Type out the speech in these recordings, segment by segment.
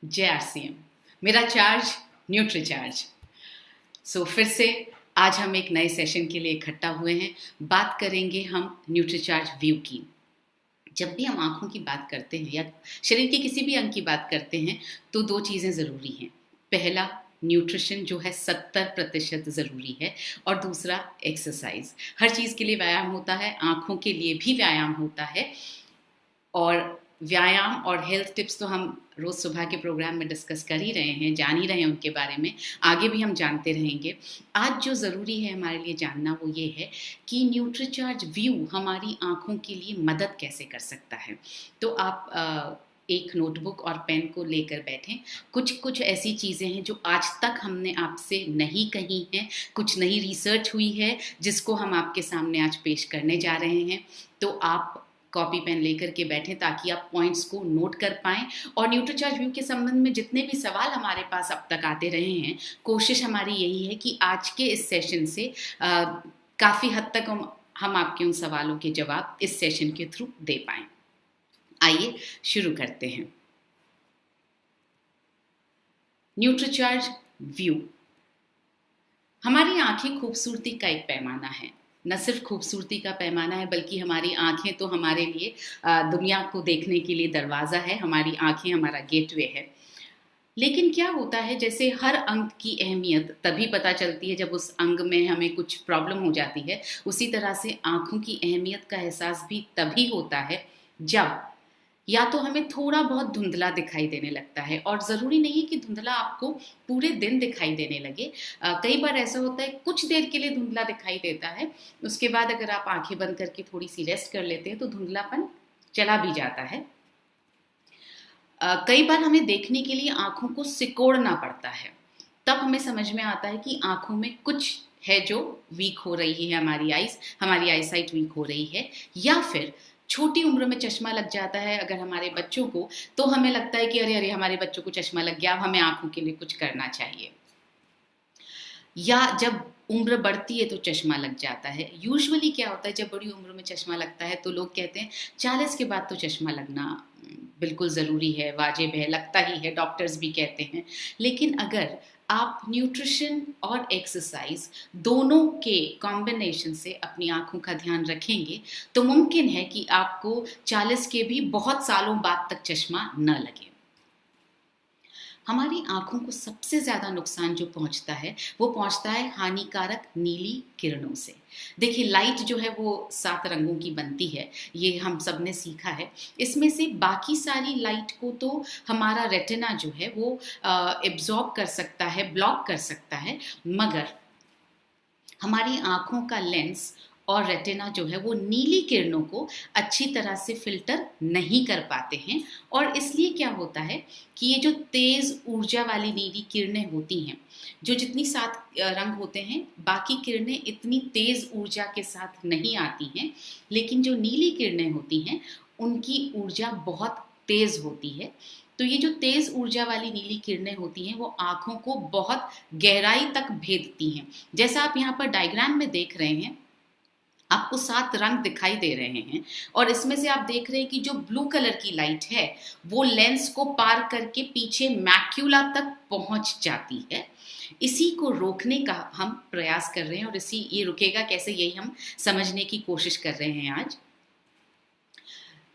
जय आरसीएम। मेरा charge Nutricharge. फिर से आज हम एक नए सेशन के लिए इकट्ठा हुए हैं। बात करेंगे हम न्यूट्रीचार्ज व्यू की। जब भी हम आँखों की बात करते हैं या शरीर के किसी भी अंग की बात करते हैं तो दो चीज़ें ज़रूरी हैं। पहला, न्यूट्रिशन जो है 70% ज़रूरी है, और दूसरा एक्सरसाइज। हर चीज़ के लिए व्यायाम होता है, आँखों के लिए भी व्यायाम होता है। और व्यायाम और हेल्थ टिप्स तो हम रोज़ सुबह के प्रोग्राम में डिस्कस कर ही रहे हैं, जान ही रहे हैं उनके बारे में, आगे भी हम जानते रहेंगे। आज जो ज़रूरी है हमारे लिए जानना वो ये है कि न्यूट्रीचार्ज व्यू हमारी आँखों के लिए मदद कैसे कर सकता है। तो आप एक नोटबुक और पेन को लेकर बैठें। कुछ ऐसी चीज़ें हैं जो आज तक हमने आपसे नहीं कही हैं, कुछ नई रिसर्च हुई है जिसको हम आपके सामने आज पेश करने जा रहे हैं। तो आप कॉपी पेन लेकर के बैठें ताकि आप पॉइंट्स को नोट कर पाएँ। और न्यूट्रीचार्ज व्यू के संबंध में जितने भी सवाल हमारे पास अब तक आते रहे हैं, कोशिश हमारी यही है कि आज के इस सेशन से काफ़ी हद तक हम आपके उन सवालों के जवाब इस सेशन के थ्रू दे पाएँ। आइए शुरू करते हैं। Nutricharge view. हमारी आंखें खूबसूरती का एक पैमाना है। न सिर्फ खूबसूरती का पैमाना है बल्कि हमारी आंखें तो हमारे लिए दुनिया को देखने के लिए दरवाज़ा है। हमारी आंखें हमारा गेटवे है। लेकिन क्या होता है, जैसे हर अंग की अहमियत तभी पता चलती है जब उस अंग में हमें कुछ प्रॉब्लम हो जाती है, उसी तरह से आंखों की अहमियत का एहसास भी तभी होता है जब या तो हमें थोड़ा बहुत धुंधला दिखाई देने लगता है। और ज़रूरी नहीं है कि धुंधला आपको पूरे दिन दिखाई देने लगे। कई बार ऐसा होता है कुछ देर के लिए धुंधला दिखाई देता है, उसके बाद अगर आप आंखें बंद करके थोड़ी सी रेस्ट कर लेते हैं तो धुंधलापन चला भी जाता है। कई बार हमें देखने के लिए आंखों को सिकोड़ना पड़ता है, तब हमें समझ में आता है कि आंखों में कुछ है जो वीक हो रही है, हमारी आईसाइट वीक हो रही है। या फिर छोटी उम्र में चश्मा लग जाता है अगर हमारे बच्चों को, तो हमें लगता है कि अरे अरे हमारे बच्चों को चश्मा लग गया, अब हमें आंखों के लिए कुछ करना चाहिए। या जब उम्र बढ़ती है तो चश्मा लग जाता है। यूजुअली क्या होता है, जब बड़ी उम्र में चश्मा लगता है तो लोग कहते हैं 40 के बाद तो चश्मा लगना बिल्कुल ज़रूरी है, वाजिब है, लगता ही है, डॉक्टर्स भी कहते हैं। लेकिन अगर आप न्यूट्रिशन और एक्सरसाइज दोनों के कॉम्बिनेशन से अपनी आँखों का ध्यान रखेंगे तो मुमकिन है कि आपको 40 के भी बहुत सालों बाद तक चश्मा न लगे। हमारी आँखों को सबसे ज़्यादा नुकसान जो पहुँचता है वो पहुँचता है हानिकारक नीली किरणों से। देखिए, लाइट जो है वो 7 रंगों की बनती है, ये हम सब ने सीखा है। इसमें से बाकी सारी लाइट को तो हमारा रेटिना जो है वो एब्जॉर्ब कर सकता है, ब्लॉक कर सकता है, मगर हमारी आँखों का लेंस और रेटिना जो है वो नीली किरणों को अच्छी तरह से फ़िल्टर नहीं कर पाते हैं। और इसलिए क्या होता है कि ये जो तेज़ ऊर्जा वाली नीली किरणें होती हैं, जो जितनी 7 रंग होते हैं, बाकी किरणें इतनी तेज़ ऊर्जा के साथ नहीं आती हैं, लेकिन जो नीली किरणें होती हैं उनकी ऊर्जा बहुत तेज़ होती है। तो ये जो तेज़ ऊर्जा वाली नीली किरणें होती हैं वो आँखों को बहुत गहराई तक भेदती हैं। जैसा आप यहाँ पर डायग्राम में देख रहे हैं, आपको 7 रंग दिखाई दे रहे हैं, और इसमें से आप देख रहे हैं कि जो ब्लू कलर की लाइट है वो लेंस को पार करके पीछे मैक्यूला तक पहुंच जाती है। इसी को रोकने का हम प्रयास कर रहे हैं, और ये रुकेगा कैसे, यही हम समझने की कोशिश कर रहे हैं आज।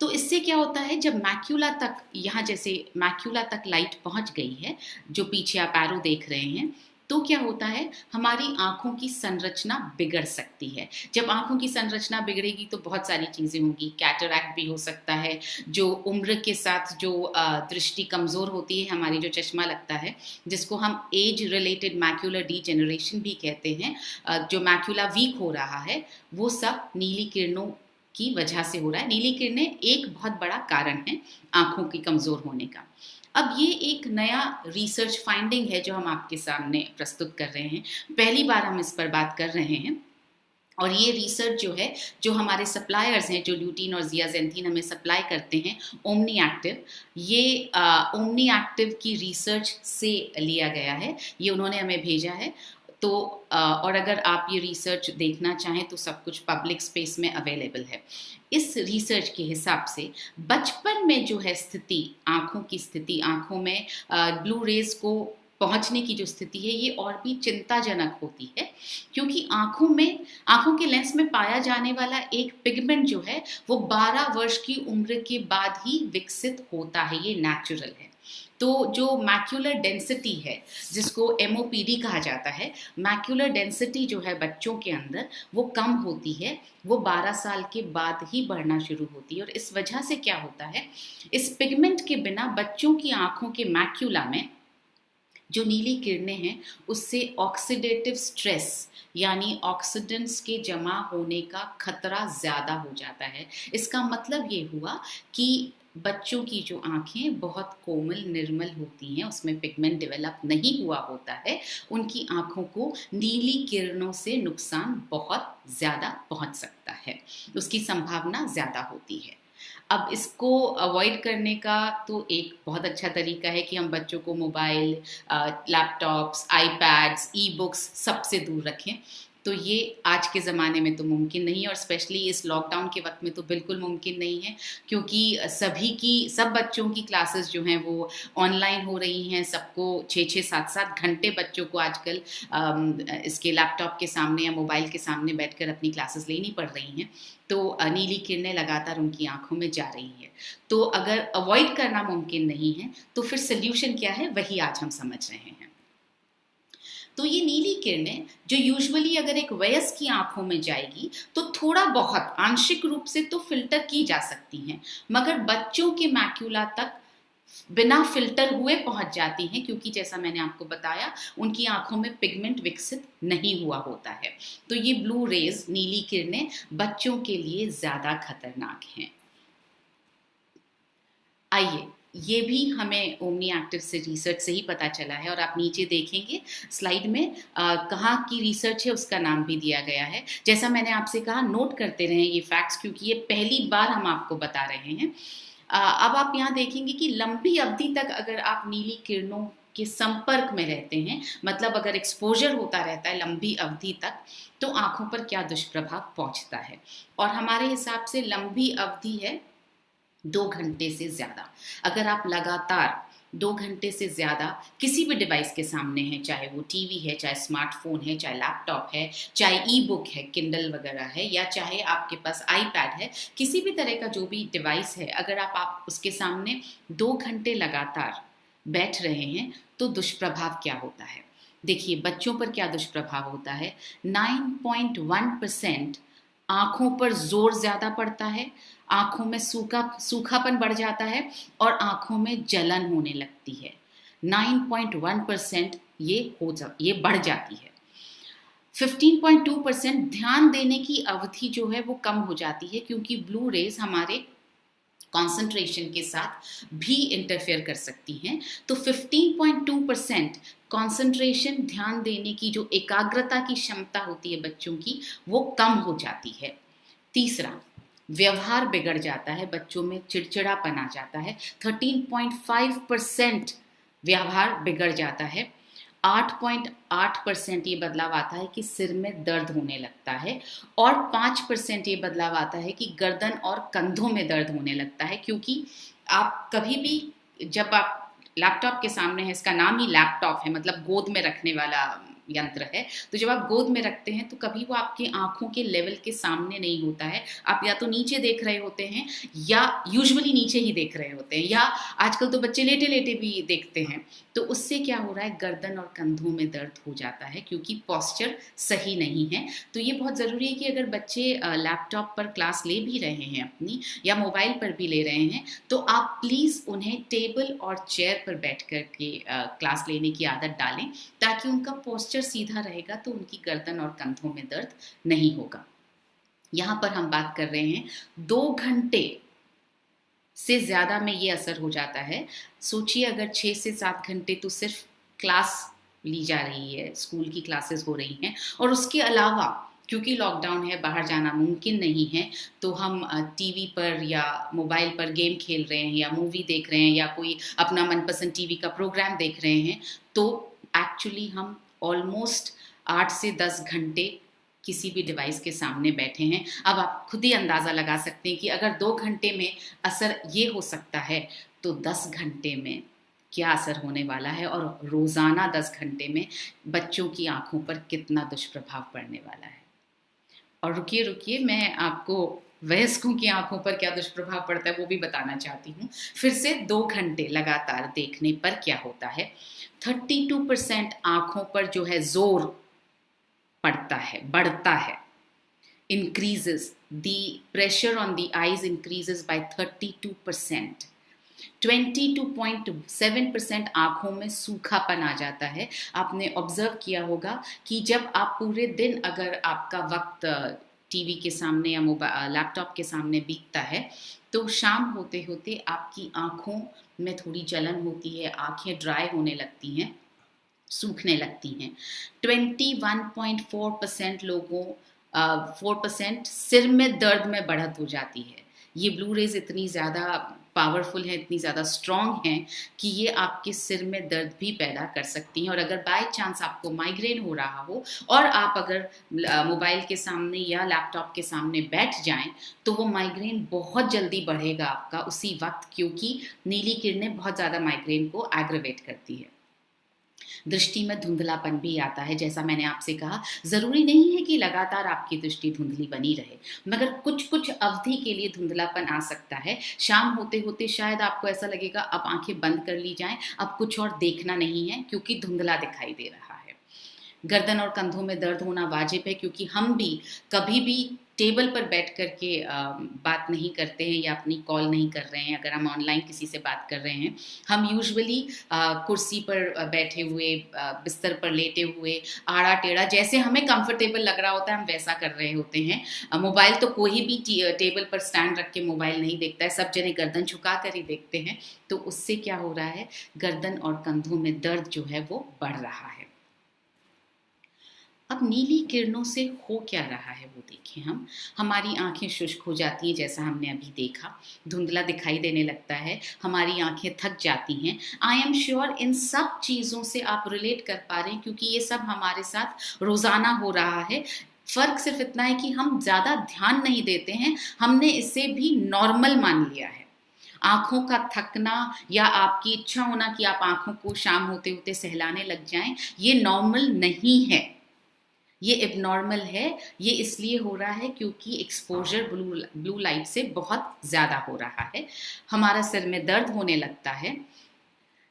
तो इससे क्या होता है, जब मैक्यूला तक, यहाँ जैसे मैक्यूला तक लाइट पहुंच गई है, जो पीछे आप एरो देख रहे हैं, तो क्या होता है, हमारी आँखों की संरचना बिगड़ सकती है। जब आँखों की संरचना बिगड़ेगी तो बहुत सारी चीज़ें होंगी। कैटरैक्ट भी हो सकता है, जो उम्र के साथ जो दृष्टि कमज़ोर होती है, हमारी जो चश्मा लगता है, जिसको हम एज रिलेटेड मैक्यूलर डीजेनरेशन भी कहते हैं, जो मैक्यूला वीक हो रहा है, वो सब नीली किरणों की वजह से हो रहा है। नीली किरणें एक बहुत बड़ा कारण है आँखों की कमज़ोर होने का। अब ये एक नया रिसर्च फाइंडिंग है जो हम आपके सामने प्रस्तुत कर रहे हैं। पहली बार हम इस पर बात कर रहे हैं, और ये रिसर्च जो है, जो हमारे सप्लायर्स हैं, जो ल्यूटीन और ज़ियाज़ेंथीन हमें सप्लाई करते हैं, ओमनी एक्टिव, ये ओमनी एक्टिव की रिसर्च से लिया गया है। ये उन्होंने हमें भेजा है। तो और अगर आप ये रिसर्च देखना चाहें तो सब कुछ पब्लिक स्पेस में अवेलेबल है। इस रिसर्च के हिसाब से बचपन में जो है स्थिति, आँखों की स्थिति, आँखों में ब्लू रेज को पहुंचने की जो स्थिति है ये और भी चिंताजनक होती है, क्योंकि आँखों के लेंस में पाया जाने वाला एक पिगमेंट जो है वो 12 वर्ष की उम्र के बाद ही विकसित होता है, ये नेचुरल है। तो जो मैक्यूलर डेंसिटी है, जिसको MOPD कहा जाता है, मैक्यूलर डेंसिटी जो है बच्चों के अंदर वो कम होती है, वो 12 साल के बाद ही बढ़ना शुरू होती है। और इस वजह से क्या होता है, इस पिगमेंट के बिना बच्चों की आंखों के मैक्यूला में जो नीली किरणें हैं उससे ऑक्सीडेटिव स्ट्रेस यानी ऑक्सीडेंट्स के जमा होने का खतरा ज़्यादा हो जाता है। इसका मतलब ये हुआ कि बच्चों की जो आंखें बहुत कोमल निर्मल होती हैं, उसमें पिगमेंट डेवलप नहीं हुआ होता है, उनकी आंखों को नीली किरणों से नुकसान बहुत ज़्यादा पहुंच सकता है, उसकी संभावना ज़्यादा होती है। अब इसको अवॉइड करने का तो एक बहुत अच्छा तरीका है कि हम बच्चों को mobile, laptops, iPads, e books सबसे दूर रखें। तो ये आज के ज़माने में तो मुमकिन नहीं है, और स्पेशली इस लॉकडाउन के वक्त में तो बिल्कुल मुमकिन नहीं है, क्योंकि सब बच्चों की क्लासेस जो हैं वो ऑनलाइन हो रही हैं। सबको 6-6, 7-7 घंटे बच्चों को आजकल इसके लैपटॉप के सामने या मोबाइल के सामने बैठकर अपनी क्लासेस लेनी पड़ रही हैं। तो नीली किरणें लगातार उनकी आंखों में जा रही है। तो अगर अवॉइड करना मुमकिन नहीं है तो फिर सोल्यूशन क्या है, वही आज हम समझ रहे हैं। तो ये नीली किरणें जो यूजुअली अगर एक वयस्क की आंखों में जाएगी तो थोड़ा बहुत आंशिक रूप से तो फिल्टर की जा सकती हैं, मगर बच्चों के मैक्यूला तक बिना फिल्टर हुए पहुंच जाती हैं, क्योंकि जैसा मैंने आपको बताया उनकी आंखों में पिगमेंट विकसित नहीं हुआ होता है। तो ये ब्लू रेज, नीली किरणें बच्चों के लिए ज्यादा खतरनाक हैं। आइए, ये भी हमें ओमनी एक्टिव से रिसर्च से ही पता चला है, और आप नीचे देखेंगे स्लाइड में कहाँ की रिसर्च है उसका नाम भी दिया गया है। जैसा मैंने आपसे कहा, नोट करते रहें ये फैक्ट्स, क्योंकि ये पहली बार हम आपको बता रहे हैं। अब आप यहाँ देखेंगे कि लंबी अवधि तक अगर आप नीली किरणों के संपर्क में रहते हैं, मतलब अगर एक्सपोजर होता रहता है लंबी अवधि तक, तो आंखों पर क्या दुष्प्रभाव पहुंचता है। और हमारे हिसाब से लंबी अवधि है 2 घंटे से ज़्यादा। अगर आप लगातार 2 घंटे से ज़्यादा किसी भी डिवाइस के सामने हैं, चाहे वो टीवी है, चाहे स्मार्टफोन है, चाहे लैपटॉप है, चाहे ई बुक है, किंडल वगैरह है, या चाहे आपके पास आईपैड है, किसी भी तरह का जो भी डिवाइस है, अगर आप उसके सामने 2 घंटे लगातार बैठ रहे हैं तो दुष्प्रभाव क्या होता है। देखिए, बच्चों पर क्या दुष्प्रभाव होता है। 9.1% आंखों पर जोर ज्यादा पड़ता है, आंखों में सूखापन बढ़ जाता है, और आंखों में जलन होने लगती है। 9.1% ये बढ़ जाती है। 15.2% ध्यान देने की अवधि जो है वो कम हो जाती है, क्योंकि ब्लू रेज हमारे कॉन्सेंट्रेशन के साथ भी इंटरफेयर कर सकती हैं। तो 15.2% कॉन्सेंट्रेशन, ध्यान देने की जो एकाग्रता की क्षमता होती है बच्चों की, वो कम हो जाती है। तीसरा, व्यवहार बिगड़ जाता है, बच्चों में चिड़चिड़ापन आ जाता है। 13.5% व्यवहार बिगड़ जाता है। 8.8% ये बदलाव आता है कि सिर में दर्द होने लगता है, और 5% ये बदलाव आता है कि गर्दन और कंधों में दर्द होने लगता है। क्योंकि आप कभी भी जब आप लैपटॉप के सामने हैं, इसका नाम ही लैपटॉप है, मतलब गोद में रखने वाला यंत्र है, तो जब आप गोद में रखते हैं तो कभी वो आपकी आंखों के लेवल के सामने नहीं होता है। आप या तो नीचे देख रहे होते हैं, या यूजुअली नीचे ही देख रहे होते हैं, या आजकल तो बच्चे लेटे लेटे भी देखते हैं। तो उससे क्या हो रहा है, गर्दन और कंधों में दर्द हो जाता है, क्योंकि पोस्चर सही नहीं है। तो ये बहुत ज़रूरी है कि अगर बच्चे लैपटॉप पर क्लास ले भी रहे हैं अपनी, या मोबाइल पर भी ले रहे हैं, तो आप प्लीज़ उन्हें टेबल और चेयर पर बैठ कर के क्लास लेने की आदत डालें, ताकि उनका पोस्चर सीधा रहेगा, तो उनकी गर्दन और कंधों में दर्द नहीं होगा। यहाँ पर हम बात कर रहे हैं 2 घंटे से ज़्यादा में ये असर हो जाता है। सोचिए, अगर 6 से 7 घंटे तो सिर्फ क्लास ली जा रही है, स्कूल की क्लासेस हो रही हैं, और उसके अलावा क्योंकि लॉकडाउन है, बाहर जाना मुमकिन नहीं है, तो हम टीवी पर या मोबाइल पर गेम खेल रहे हैं, या मूवी देख रहे हैं, या कोई अपना मनपसंद टीवी का प्रोग्राम देख रहे हैं, तो एक्चुअली हम ऑलमोस्ट 8 से 10 घंटे किसी भी डिवाइस के सामने बैठे हैं। अब आप खुद ही अंदाज़ा लगा सकते हैं कि अगर 2 घंटे में असर ये हो सकता है तो 10 घंटे में क्या असर होने वाला है, और रोज़ाना 10 घंटे में बच्चों की आंखों पर कितना दुष्प्रभाव पड़ने वाला है। और रुकिए रुकिए, मैं आपको वयस्कों की आंखों पर क्या दुष्प्रभाव पड़ता है वो भी बताना चाहती हूँ। फिर से 2 घंटे लगातार देखने पर क्या होता है। 32% आंखों पर जो है जोर पड़ता है, बढ़ता है, increases, the pressure on the eyes increases by 32%। 22.7% आंखों में सूखापन आ जाता है। आपने ऑब्जर्व किया होगा कि जब आप पूरे दिन अगर आपका वक्त टीवी के सामने या मोबाइल लैपटॉप के सामने बीतता है तो शाम होते होते आपकी आंखों में थोड़ी जलन होती है, आंखें ड्राई होने लगती हैं, सूखने लगती हैं। 21.4% लोगों 4% सिर में दर्द में बढ़त हो जाती है। ये ब्लू रेज इतनी ज़्यादा पावरफुल है, इतनी ज़्यादा स्ट्रॉन्ग है कि ये आपके सिर में दर्द भी पैदा कर सकती हैं। और अगर बाय चांस आपको माइग्रेन हो रहा हो और आप अगर मोबाइल के सामने या लैपटॉप के सामने बैठ जाएं तो वो माइग्रेन बहुत जल्दी बढ़ेगा आपका उसी वक्त, क्योंकि नीली किरणें बहुत ज़्यादा माइग्रेन को एग्रवेट करती है। दृष्टि में धुंधलापन भी आता है। जैसा मैंने आपसे कहा, ज़रूरी नहीं है कि लगातार आपकी दृष्टि धुंधली बनी रहे, मगर कुछ कुछ अवधि के लिए धुंधलापन आ सकता है। शाम होते होते शायद आपको ऐसा लगेगा अब आंखें बंद कर ली जाएं, अब कुछ और देखना नहीं है क्योंकि धुंधला दिखाई दे रहा है। गर्दन और कंधों में दर्द होना वाजिब है, क्योंकि हम भी कभी भी टेबल पर बैठ कर के बात नहीं करते हैं या अपनी कॉल नहीं कर रहे हैं। अगर हम ऑनलाइन किसी से बात कर रहे हैं, हम यूजुअली कुर्सी पर बैठे हुए, बिस्तर पर लेटे हुए, आड़ा टेढ़ा, जैसे हमें कंफर्टेबल लग रहा होता है हम वैसा कर रहे होते हैं। मोबाइल तो कोई भी टेबल पर स्टैंड रख के मोबाइल नहीं देखता है, सब जने गर्दन झुका कर ही देखते हैं। तो उससे क्या हो रहा है, गर्दन और कंधों में दर्द जो है वो बढ़ रहा है। अब नीली किरणों से हो क्या रहा है वो देखें हम। हमारी आंखें शुष्क हो जाती हैं, जैसा हमने अभी देखा, धुंधला दिखाई देने लगता है, हमारी आंखें थक जाती हैं। आई एम श्योर इन सब चीज़ों से आप रिलेट कर पा रहे हैं, क्योंकि ये सब हमारे साथ रोज़ाना हो रहा है। फ़र्क सिर्फ इतना है कि हम ज़्यादा ध्यान नहीं देते हैं, हमने इसे भी नॉर्मल मान लिया है। आँखों का थकना या आपकी इच्छा होना कि आप आँखों को शाम होते होते सहलाने लग जाएं, ये नॉर्मल नहीं है, ये एबनॉर्मल है। ये इसलिए हो रहा है क्योंकि एक्सपोजर ब्लू लाइट से बहुत ज़्यादा हो रहा है। हमारा सिर में दर्द होने लगता है।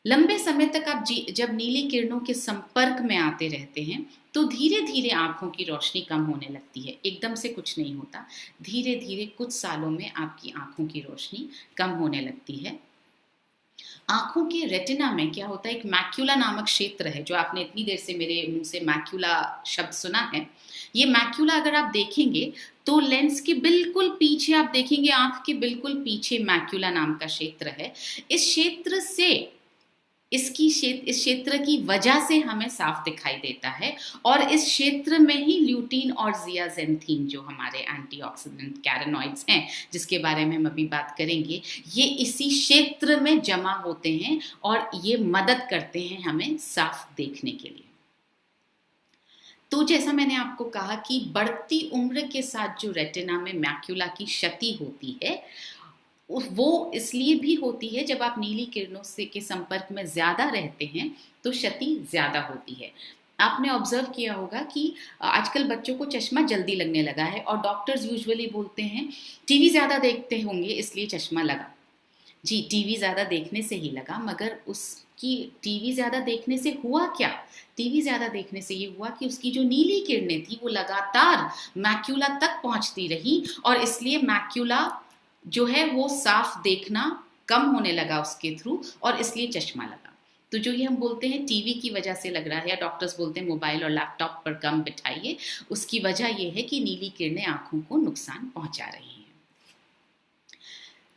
लंबे समय तक आप जब नीली किरणों के संपर्क में आते रहते हैं तो धीरे धीरे आँखों की रोशनी कम होने लगती है। एकदम से कुछ नहीं होता, धीरे धीरे कुछ सालों में आपकी आँखों की रोशनी कम होने लगती है। आँखों के रेटिना में क्या होता है, एक मैक्यूला नामक क्षेत्र है, जो आपने इतनी देर से मेरे मुंह से मैक्यूला शब्द सुना है। ये मैक्यूला अगर आप देखेंगे तो लेंस के बिल्कुल पीछे आप देखेंगे, आँख के बिल्कुल पीछे मैक्यूला नाम का क्षेत्र है। इस क्षेत्र से इस क्षेत्र की वजह से हमें साफ दिखाई देता है, और इस क्षेत्र में ही ल्यूटीन और जियाजेंथीन, जो हमारे एंटीऑक्सीडेंट कैरोनॉइड्स हैं जिसके बारे में हम अभी बात करेंगे, ये इसी क्षेत्र में जमा होते हैं और ये मदद करते हैं हमें साफ देखने के लिए। तो जैसा मैंने आपको कहा कि बढ़ती उम्र के साथ जो रेटिना में मैक्यूला की क्षति होती है, वो इसलिए भी होती है, जब आप नीली किरणों से के संपर्क में ज़्यादा रहते हैं तो क्षति ज़्यादा होती है। आपने ऑब्जर्व किया होगा कि आजकल बच्चों को चश्मा जल्दी लगने लगा है, और डॉक्टर्स यूजुअली बोलते हैं टीवी ज़्यादा देखते होंगे इसलिए चश्मा लगा। जी, टीवी ज़्यादा देखने से ही लगा, मगर उसकी टीवी ज़्यादा देखने से हुआ क्या? टीवी ज़्यादा देखने से ये हुआ कि उसकी जो नीली किरणें थी वो लगातार मैक्यूला तक पहुँचती रही, और इसलिए मैक्यूला जो है वो साफ देखना कम होने लगा उसके थ्रू, और इसलिए चश्मा लगा। तो जो ये हम बोलते हैं टीवी की वजह से लग रहा है, या डॉक्टर्स बोलते हैं मोबाइल और लैपटॉप पर कम बिठाइए, उसकी वजह ये है कि नीली किरणें आंखों को नुकसान पहुंचा रही हैं।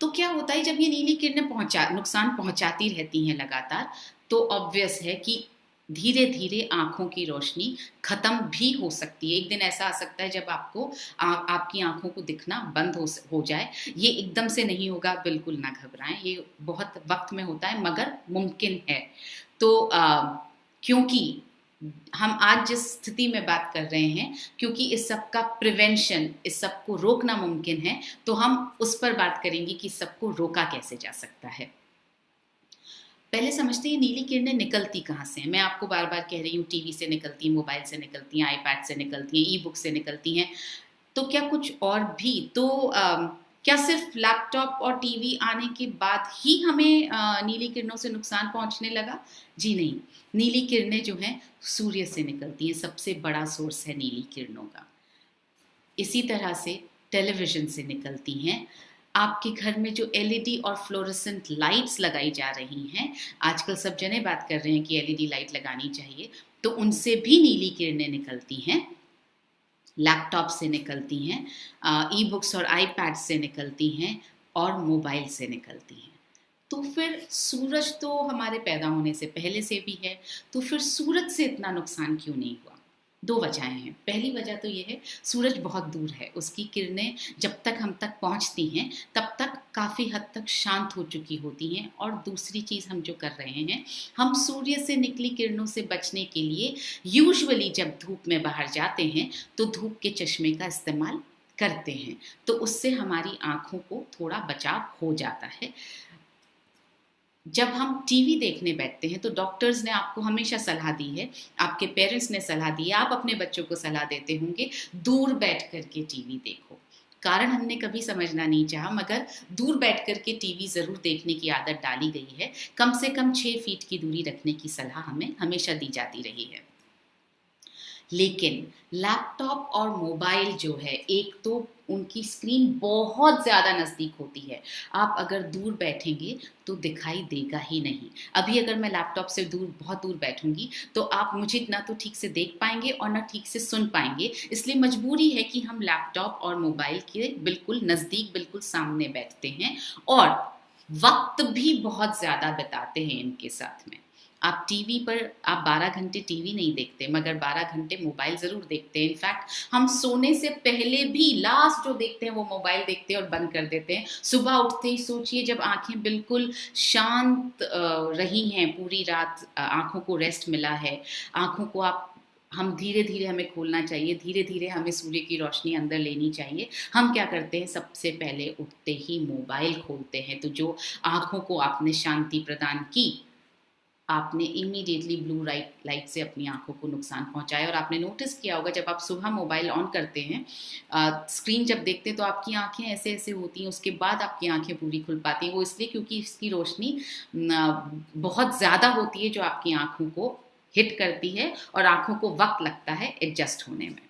तो क्या होता है, जब ये नीली किरणें नुकसान पहुंचाती रहती हैं लगातार, तो ऑब्वियस है कि धीरे धीरे आंखों की रोशनी खत्म भी हो सकती है। एक दिन ऐसा आ सकता है जब आपकी आंखों को दिखना बंद हो जाए। ये एकदम से नहीं होगा, बिल्कुल ना घबराएं, ये बहुत वक्त में होता है मगर मुमकिन है। तो क्योंकि हम आज जिस स्थिति में बात कर रहे हैं, क्योंकि इस सब का प्रिवेंशन, इस सब को रोकना मुमकिन है, तो हम उस पर बात करेंगे कि सबको रोका कैसे जा सकता है। पहले समझते हैं नीली किरणें निकलती कहाँ से हैं। मैं आपको बार बार कह रही हूँ टीवी से निकलती हैं, मोबाइल से निकलती हैं, आईपैड से निकलती हैं, ई बुक से निकलती हैं, तो क्या कुछ और भी? तो क्या सिर्फ लैपटॉप और टीवी आने के बाद ही हमें नीली किरणों से नुकसान पहुंचने लगा? जी नहीं, नीली किरणें जो हैं सूर्य से निकलती हैं, सबसे बड़ा सोर्स है नीली किरणों का। इसी तरह से टेलीविज़न से निकलती हैं। आपके घर में जो एलईडी और फ्लोरेसेंट लाइट्स लगाई जा रही हैं, आजकल सब जने बात कर रहे हैं कि एलईडी लाइट लगानी चाहिए, तो उनसे भी नीली किरणें निकलती हैं। लैपटॉप से निकलती हैं, ई बुक्स और आईपैड से निकलती हैं, और मोबाइल से निकलती हैं। तो फिर सूरज तो हमारे पैदा होने से पहले से भी है, तो फिर सूरज से इतना नुकसान क्यों नहीं हुआ? दो वजहें हैं। पहली वजह तो ये है, सूरज बहुत दूर है, उसकी किरणें जब तक हम तक पहुंचती हैं तब तक काफ़ी हद तक शांत हो चुकी होती हैं। और दूसरी चीज़ हम जो कर रहे हैं, हम सूर्य से निकली किरणों से बचने के लिए यूजुअली जब धूप में बाहर जाते हैं तो धूप के चश्मे का इस्तेमाल करते हैं, तो उससे हमारी आँखों को थोड़ा बचाव हो जाता है। जब हम टीवी देखने बैठते हैं तो डॉक्टर्स ने आपको हमेशा सलाह दी है, आपके पेरेंट्स ने सलाह दी है, आप अपने बच्चों को सलाह देते होंगे, दूर बैठ कर के टीवी देखो। कारण हमने कभी समझना नहीं चाहा, मगर दूर बैठ कर के टीवी ज़रूर देखने की आदत डाली गई है। कम से कम 6 फीट की दूरी रखने की सलाह हमें हमेशा दी जाती रही है। लेकिन लैपटॉप और मोबाइल जो है, एक तो उनकी स्क्रीन बहुत ज़्यादा नज़दीक होती है, आप अगर दूर बैठेंगे तो दिखाई देगा ही नहीं। अभी अगर मैं लैपटॉप से दूर, बहुत दूर बैठूंगी, तो आप मुझे ना तो ठीक से देख पाएंगे और ना ठीक से सुन पाएंगे। इसलिए मजबूरी है कि हम लैपटॉप और मोबाइल के बिल्कुल नज़दीक, बिल्कुल सामने बैठते हैं, और वक्त भी बहुत ज़्यादा बिताते हैं इनके साथ में। आप टीवी पर, आप 12 घंटे टीवी नहीं देखते, मगर 12 घंटे मोबाइल ज़रूर देखते हैं। इनफैक्ट हम सोने से पहले भी लास्ट जो देखते हैं वो मोबाइल देखते हैं और बंद कर देते हैं। सुबह उठते ही सोचिए, जब आंखें बिल्कुल शांत रही हैं पूरी रात, आंखों को रेस्ट मिला है, आंखों को हम धीरे धीरे हमें खोलना चाहिए, धीरे धीरे हमें सूर्य की रोशनी अंदर लेनी चाहिए। हम क्या करते हैं, सबसे पहले उठते ही मोबाइल खोलते हैं। तो जो आंखों को आपने शांति प्रदान की, आपने इमीडिएटली ब्लू लाइट से अपनी आंखों को नुकसान पहुंचाया। और आपने नोटिस किया होगा, जब आप सुबह मोबाइल ऑन करते हैं, स्क्रीन जब देखते हैं तो आपकी आंखें ऐसे ऐसे होती हैं, उसके बाद आपकी आंखें पूरी खुल पाती हैं। वो इसलिए क्योंकि इसकी रोशनी बहुत ज़्यादा होती है, जो आपकी आंखों को हिट करती है, और आंखों को वक्त लगता है एडजस्ट होने में।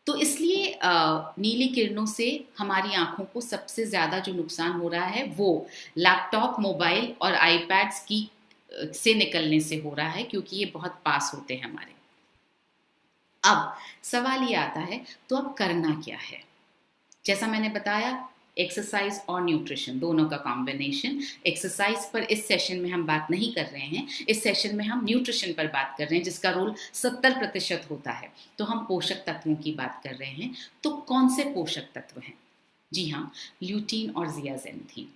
तो इसलिए नीली किरणों से हमारी आंखों को सबसे ज़्यादा जो नुकसान हो रहा है वो लैपटॉप, मोबाइल और आईपैड्स की से निकलने से हो रहा है, क्योंकि ये बहुत पास होते हैं हमारे। अब सवाल ये आता है, तो अब करना क्या है? जैसा मैंने बताया, एक्सरसाइज और न्यूट्रिशन दोनों का कॉम्बिनेशन। एक्सरसाइज पर इस सेशन में हम बात नहीं कर रहे हैं, इस सेशन में हम न्यूट्रिशन पर बात कर रहे हैं, जिसका रोल 70% होता है। तो हम पोषक तत्वों की बात कर रहे हैं। तो कौन से पोषक तत्व हैं? जी हाँ, ल्यूटीन और जियाजेंथीन।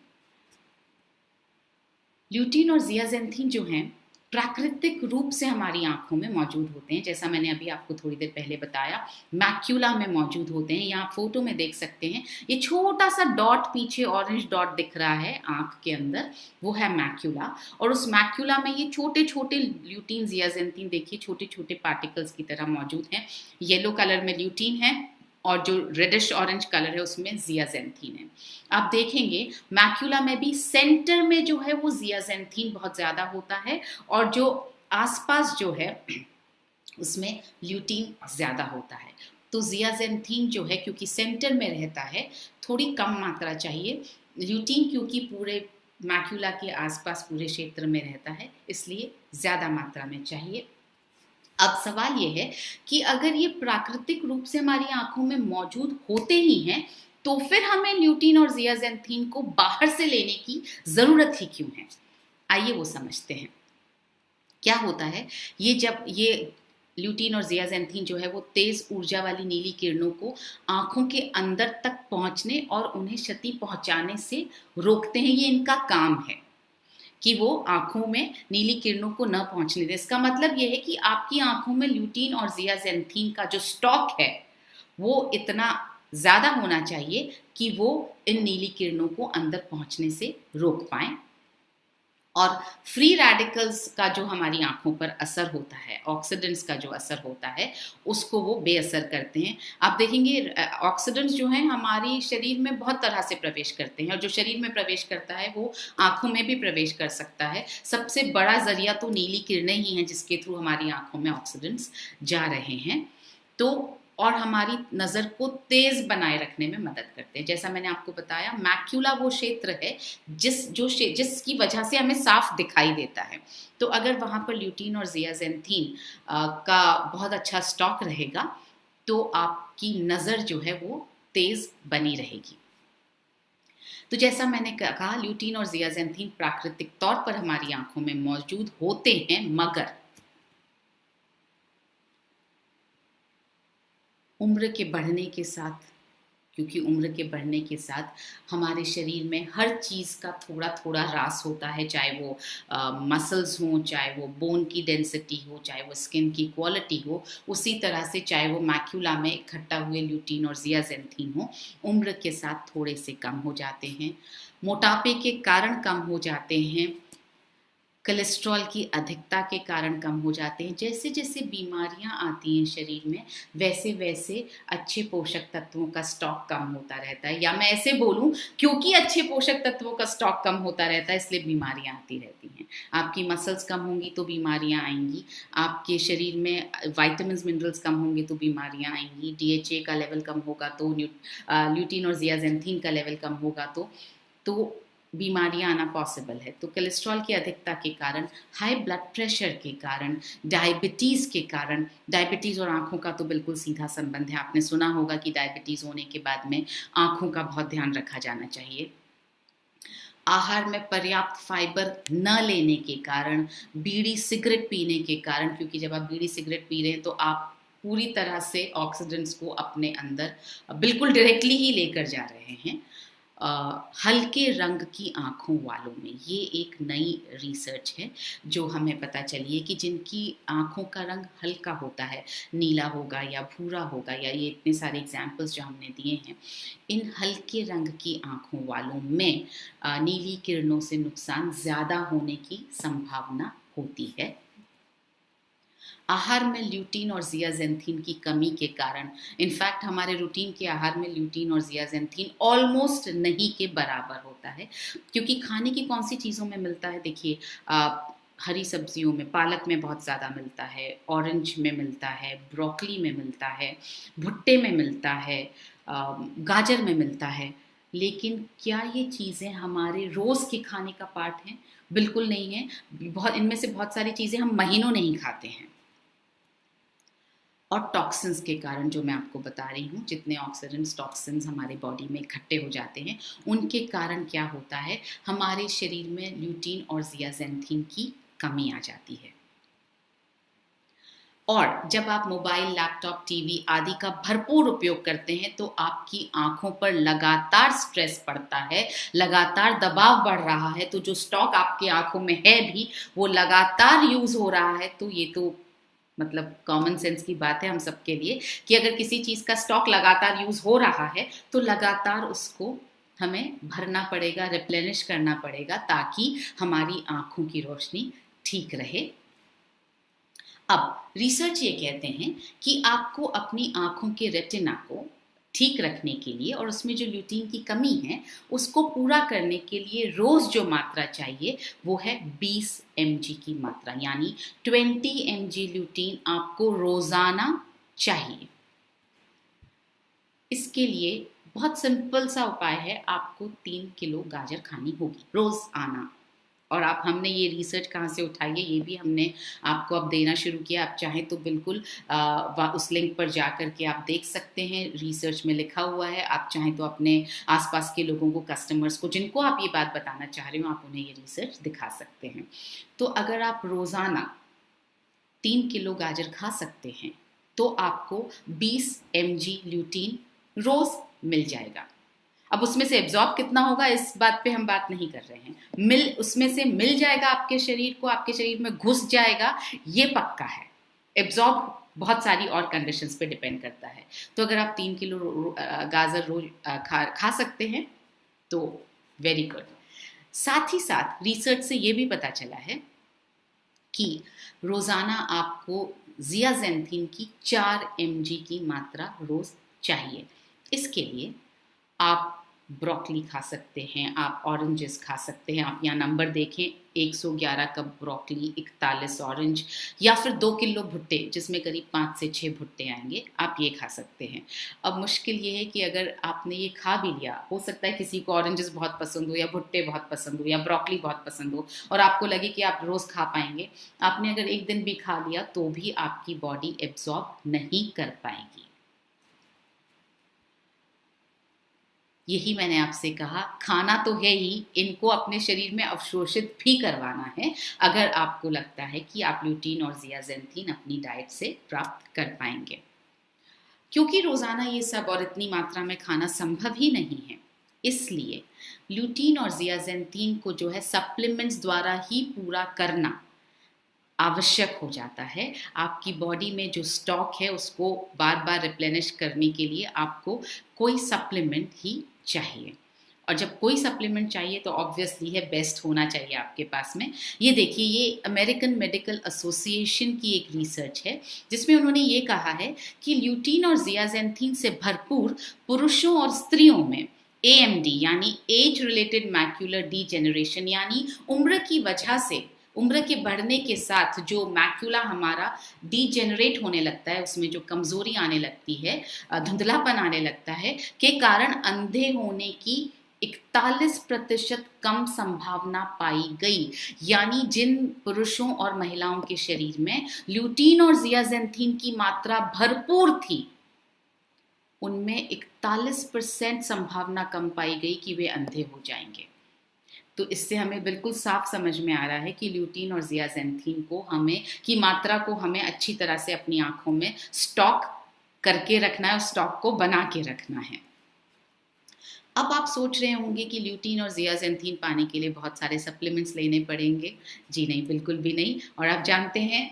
ल्यूटीन और जियाजेंथीन जो हैं, प्राकृतिक रूप से हमारी आंखों में मौजूद होते हैं। जैसा मैंने अभी आपको थोड़ी देर पहले बताया, मैक्यूला में मौजूद होते हैं। यहाँ फोटो में देख सकते हैं, ये छोटा सा डॉट, पीछे ऑरेंज डॉट दिख रहा है आंख के अंदर, वो है मैक्यूला। और उस मैक्यूला में ये छोटे छोटे ल्यूटीन, जियाजेंथीन देखिए छोटे छोटे पार्टिकल्स की तरह मौजूद हैं। येलो कलर में ल्यूटीन है, और जो रेडिश ऑरेंज कलर है उसमें जियाजेंथीन है। आप देखेंगे मैक्यूला में भी सेंटर में जो है वो जियाजेंथीन बहुत ज़्यादा होता है, और जो आसपास जो है उसमें ल्यूटीन ज़्यादा होता है। तो जियाजेंथीन जो है, क्योंकि सेंटर में रहता है, थोड़ी कम मात्रा चाहिए। ल्यूटीन क्योंकि पूरे मैक्यूला के आसपास पूरे क्षेत्र में रहता है, इसलिए ज़्यादा मात्रा में चाहिए। अब सवाल ये है कि अगर ये प्राकृतिक रूप से हमारी आंखों में मौजूद होते ही हैं, तो फिर हमें ल्यूटीन और जियाजेंथीन को बाहर से लेने की जरूरत ही क्यों है? आइए वो समझते हैं। क्या होता है, ये जब ये ल्यूटीन और जियाजेंथीन जो है वो तेज ऊर्जा वाली नीली किरणों को आंखों के अंदर तक पहुंचने और उन्हें क्षति पहुंचाने से रोकते हैं। ये इनका काम है। कि वो आंखों में नीली किरणों को न पहुंचने दे। इसका मतलब ये है कि आपकी आंखों में ल्यूटीन और ज़ियाज़ैंथीन का जो स्टॉक है वो इतना ज़्यादा होना चाहिए कि वो इन नीली किरणों को अंदर पहुंचने से रोक पाएं। और फ्री रेडिकल्स का जो हमारी आंखों पर असर होता है, ऑक्सीडेंट्स का जो असर होता है, उसको वो बेअसर करते हैं। आप देखेंगे ऑक्सीडेंट्स जो हैं हमारी शरीर में बहुत तरह से प्रवेश करते हैं, और जो शरीर में प्रवेश करता है वो आंखों में भी प्रवेश कर सकता है। सबसे बड़ा जरिया तो नीली किरणें ही हैं जिसके थ्रू हमारी आंखों में ऑक्सीडेंट्स जा रहे हैं। तो और हमारी नज़र को तेज बनाए रखने में मदद करते हैं। जैसा मैंने आपको बताया, मैक्यूला वो क्षेत्र है जिसकी वजह से हमें साफ दिखाई देता है। तो अगर वहाँ पर ल्यूटीन और ज़ियाज़ैंथीन का बहुत अच्छा स्टॉक रहेगा तो आपकी नज़र जो है वो तेज बनी रहेगी। तो जैसा मैंने कहा, ल्यूटीन और ज़ियाज़ैंथीन प्राकृतिक तौर पर हमारी आंखों में मौजूद होते हैं, मगर उम्र के बढ़ने के साथ, क्योंकि उम्र के बढ़ने के साथ हमारे शरीर में हर चीज़ का थोड़ा थोड़ा ह्रास होता है, चाहे वो मसल्स हों, चाहे वो बोन की डेंसिटी हो, चाहे वो स्किन की क्वालिटी हो, उसी तरह से चाहे वो मैक्यूला में इकट्ठा हुए ल्यूटीन और ज़ियाज़ैंथीन हो, उम्र के साथ थोड़े से कम हो जाते हैं। मोटापे के कारण कम हो जाते हैं, कोलेस्ट्रॉल की अधिकता के कारण कम हो जाते हैं। जैसे जैसे बीमारियां आती हैं शरीर में, वैसे वैसे अच्छे पोषक तत्वों का स्टॉक कम होता रहता है। या मैं ऐसे बोलूं, क्योंकि अच्छे पोषक तत्वों का स्टॉक कम होता रहता है इसलिए बीमारियां आती रहती हैं। आपकी मसल्स कम होंगी तो बीमारियां आएंगी, आपके शरीर में वाइटामिन मिनरल्स कम होंगे तो बीमारियां आएंगी, DHA का लेवल कम होगा तो ल्यूटीन और ज़ियाज़ैंथीन का लेवल कम होगा तो बीमारियां आना पॉसिबल है। तो कोलेस्ट्रॉल की अधिकता के कारण, हाई ब्लड प्रेशर के कारण, डायबिटीज़ के कारण, डायबिटीज़ और आंखों का तो बिल्कुल सीधा संबंध है। आपने सुना होगा कि डायबिटीज़ होने के बाद में आंखों का बहुत ध्यान रखा जाना चाहिए। आहार में पर्याप्त फाइबर न लेने के कारण, बीड़ी सिगरेट पीने के कारण, क्योंकि जब आप बीड़ी सिगरेट पी रहे हैं तो आप पूरी तरह से ऑक्सीडेंट्स को अपने अंदर बिल्कुल डायरेक्टली ही लेकर जा रहे हैं। हल्के रंग की आँखों वालों में, ये एक नई रिसर्च है जो हमें पता चली है कि जिनकी आँखों का रंग हल्का होता है, नीला होगा या भूरा होगा, या ये इतने सारे एग्जाम्पल्स जो हमने दिए हैं, इन हल्के रंग की आँखों वालों में नीली किरणों से नुकसान ज़्यादा होने की संभावना होती है। आहार में ल्यूटीन और ज़ियाज़ैंथीन की कमी के कारण, इनफैक्ट हमारे रूटीन के आहार में ल्यूटीन और ज़ियाज़ैंथीन ऑलमोस्ट नहीं के बराबर होता है। क्योंकि खाने की कौन सी चीज़ों में मिलता है, देखिए हरी सब्जियों में, पालक में बहुत ज़्यादा मिलता है, ऑरेंज में मिलता है, ब्रोकली में मिलता है, भुट्टे में मिलता है, गाजर में मिलता है। लेकिन क्या ये चीज़ें हमारे रोज़ के खाने का पार्ट हैं? बिल्कुल नहीं है। बहुत इनमें से बहुत सारी चीज़ें हम महीनों नहीं खाते हैं। और टॉक्सिन्स के कारण, जो मैं आपको बता रही हूँ, जितने ऑक्सीडेंट्स टॉक्सिन्स हमारे बॉडी में इकट्ठे हो जाते हैं, उनके कारण क्या होता है, हमारे शरीर में ल्यूटीन और ज़ियाज़ैंथीन की कमी आ जाती है। और जब आप मोबाइल, लैपटॉप, टीवी आदि का भरपूर उपयोग करते हैं तो आपकी आंखों पर लगातार स्ट्रेस पड़ता है, लगातार दबाव बढ़ रहा है। तो जो स्टॉक आपकी आंखों में है भी, वो लगातार यूज हो रहा है। तो ये तो मतलब कॉमन सेंस की बात है हम सबके लिए कि अगर किसी चीज का स्टॉक लगातार यूज हो रहा है तो लगातार उसको हमें भरना पड़ेगा, रिप्लेनिश करना पड़ेगा, ताकि हमारी आंखों की रोशनी ठीक रहे। अब रिसर्च ये कहते हैं कि आपको अपनी आंखों के रेटिना को ठीक रखने के लिए और उसमें जो ल्यूटीन की कमी है उसको पूरा करने के लिए रोज जो मात्रा चाहिए वो है 20 mg की मात्रा, यानी 20 mg ल्यूटीन आपको रोजाना चाहिए। इसके लिए बहुत सिंपल सा उपाय है, आपको 3 किलो गाजर खानी होगी रोज आना। और आप, हमने ये रिसर्च कहाँ से उठाई है ये भी हमने आपको अब देना शुरू किया। आप चाहें तो बिल्कुल उस लिंक पर जा कर के आप देख सकते हैं, रिसर्च में लिखा हुआ है। आप चाहें तो अपने आसपास के लोगों को, कस्टमर्स को जिनको आप ये बात बताना चाह रहे हो, आप उन्हें ये रिसर्च दिखा सकते हैं। तो अगर आप रोज़ाना 3 किलो गाजर खा सकते हैं तो आपको 20 mg ल्यूटीन रोज़ मिल जाएगा। अब उसमें से एब्जॉर्ब कितना होगा इस बात पे हम बात नहीं कर रहे हैं। उसमें से मिल जाएगा आपके शरीर को, आपके शरीर में घुस जाएगा, ये पक्का है। एब्जॉर्ब बहुत सारी और कंडीशंस पे डिपेंड करता है। तो अगर आप 3 किलो गाजर रोज खा सकते हैं तो वेरी गुड। साथ ही साथ रिसर्च से ये भी पता चला है कि रोजाना आपको जियाजेंथिन की 4 mg की मात्रा रोज चाहिए। इसके लिए आप ब्रोकली खा सकते हैं, आप ऑरेंजेस खा सकते हैं। आप यहाँ नंबर देखें, 111 कप ब्रोकली, 41 ऑरेंज, या फिर 2 किलो भुट्टे जिसमें करीब 5 से 6 भुट्टे आएंगे, आप ये खा सकते हैं। अब मुश्किल ये है कि अगर आपने ये खा भी लिया, हो सकता है किसी को ऑरेंजेस बहुत पसंद हो या भुट्टे बहुत पसंद हो या ब्रोकली बहुत पसंद हो और आपको लगे कि आप रोज़ खा पाएंगे, आपने अगर एक दिन भी खा लिया तो भी आपकी बॉडी एब्जॉर्ब नहीं कर पाएगी। यही मैंने आपसे कहा, खाना तो है ही, इनको अपने शरीर में अवशोषित भी करवाना है अगर आपको लगता है कि आप ल्यूटीन और जियाजेंथिन अपनी डाइट से प्राप्त कर पाएंगे। क्योंकि रोजाना ये सब और इतनी मात्रा में खाना संभव ही नहीं है, इसलिए ल्यूटीन और जियाजेंथिन को जो है सप्लीमेंट्स द्वारा ही पूरा करना आवश्यक हो जाता है। आपकी बॉडी में जो स्टॉक है उसको बार बार रिप्लेनिश करने के लिए आपको कोई सप्लीमेंट ही चाहिए। और जब कोई सप्लीमेंट चाहिए तो ऑब्वियसली है बेस्ट होना चाहिए आपके पास में। ये देखिए, ये अमेरिकन मेडिकल एसोसिएशन की एक रिसर्च है जिसमें उन्होंने ये कहा है कि ल्यूटीन और जियाजेंथिन से भरपूर पुरुषों और स्त्रियों में AMD यानी एज रिलेटेड मैक्यूलर डीजेनरेशन, यानी उम्र की वजह से, उम्र के बढ़ने के साथ जो मैक्यूला हमारा डीजेनरेट होने लगता है, उसमें जो कमजोरी आने लगती है, धुंधलापन आने लगता है, के कारण अंधे होने की 41% कम संभावना पाई गई। यानी जिन पुरुषों और महिलाओं के शरीर में ल्यूटीन और जियाजेंथिन की मात्रा भरपूर थी, उनमें 41% संभावना कम पाई गई कि वे अंधे हो जाएंगे। तो इससे हमें बिल्कुल साफ समझ में आ रहा है कि ल्यूटीन और जियाजेंथिन को हमें की मात्रा को हमें अच्छी तरह से अपनी आंखों में स्टॉक करके रखना है, स्टॉक को बना के रखना है। अब आप सोच रहे होंगे कि ल्यूटीन और जियाजेंथिन पाने के लिए बहुत सारे सप्लीमेंट्स लेने पड़ेंगे। जी नहीं, बिल्कुल भी नहीं। और आप जानते हैं,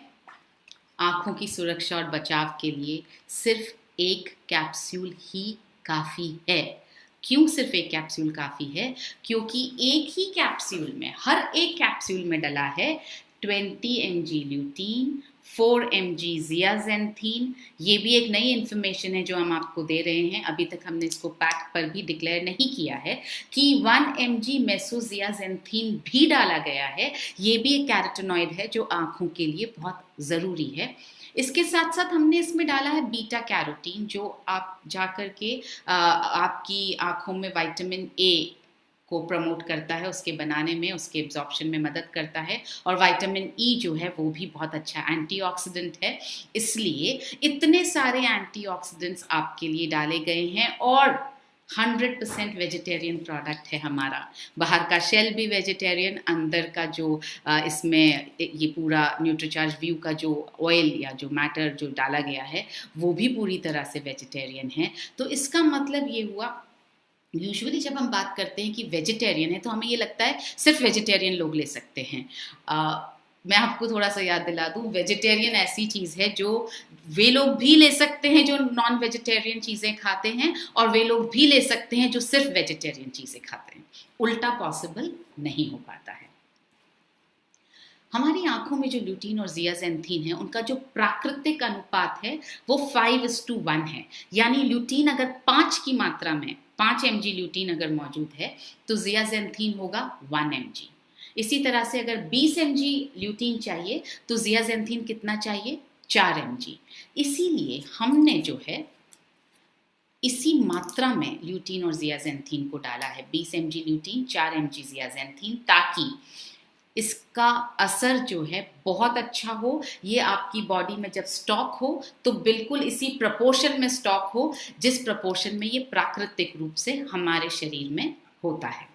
आंखों की सुरक्षा और बचाव के लिए सिर्फ एक कैप्सूल ही काफ़ी है। क्यों सिर्फ एक कैप्सूल काफ़ी है? क्योंकि एक ही कैप्सूल में, हर एक कैप्सूल में डला है 20 mg ल्यूटीन, 4 mg जियाजेंथिन। ये भी एक नई इन्फॉर्मेशन है जो हम आपको दे रहे हैं, अभी तक हमने इसको पैक पर भी डिक्लेयर नहीं किया है कि 1 mg मेसोजियाजेंथिन भी डाला गया है। ये भी एक कैरोटीनॉइड है जो आंखों के लिए बहुत ज़रूरी है। इसके साथ साथ हमने इसमें डाला है बीटा कैरोटीन, जो आप जाकर के आपकी आंखों में विटामिन ए को प्रमोट करता है, उसके बनाने में, उसके एब्जॉर्प्शन में मदद करता है। और विटामिन ई जो है वो भी बहुत अच्छा एंटीऑक्सीडेंट है। इसलिए इतने सारे एंटीऑक्सीडेंट्स आपके लिए डाले गए हैं और 100% वेजिटेरियन प्रोडक्ट है हमारा। बाहर का शेल भी वेजिटेरियन, अंदर का जो इसमें ये पूरा न्यूट्रीचार्ज व्यू का जो ऑयल या जो मैटर जो डाला गया है वो भी पूरी तरह से वेजिटेरियन है। तो इसका मतलब ये हुआ, यूजुअली जब हम बात करते हैं कि वेजिटेरियन है तो हमें ये लगता है सिर्फ वेजिटेरियन लोग ले सकते हैं। मैं आपको थोड़ा सा याद दिला दूं, वेजिटेरियन ऐसी चीज़ है जो वे लोग भी ले सकते हैं जो नॉन वेजिटेरियन चीज़ें खाते हैं, और वे लोग भी ले सकते हैं जो सिर्फ वेजिटेरियन चीज़ें खाते हैं। उल्टा पॉसिबल नहीं हो पाता है। हमारी आंखों में जो ल्यूटीन और जियाजेंथिन है उनका जो प्राकृतिक अनुपात है वो 5:1 है। यानी ल्यूटीन अगर 5 की मात्रा में, 5 mg ल्यूटीन अगर मौजूद है तो जियाजेंथिन होगा 1 mg। इसी तरह से अगर 20 mg ल्यूटीन चाहिए तो जियाजेंथिन कितना चाहिए? 4 mg। इसीलिए हमने जो है इसी मात्रा में ल्यूटीन और जियाजेंथिन को डाला है, 20 mg ल्यूटीन, 4 mg जियाजेंथिन, ताकि इसका असर जो है बहुत अच्छा हो। ये आपकी बॉडी में जब स्टॉक हो तो बिल्कुल इसी प्रपोर्शन में स्टॉक हो जिस प्रपोर्शन में ये प्राकृतिक रूप से हमारे शरीर में होता है।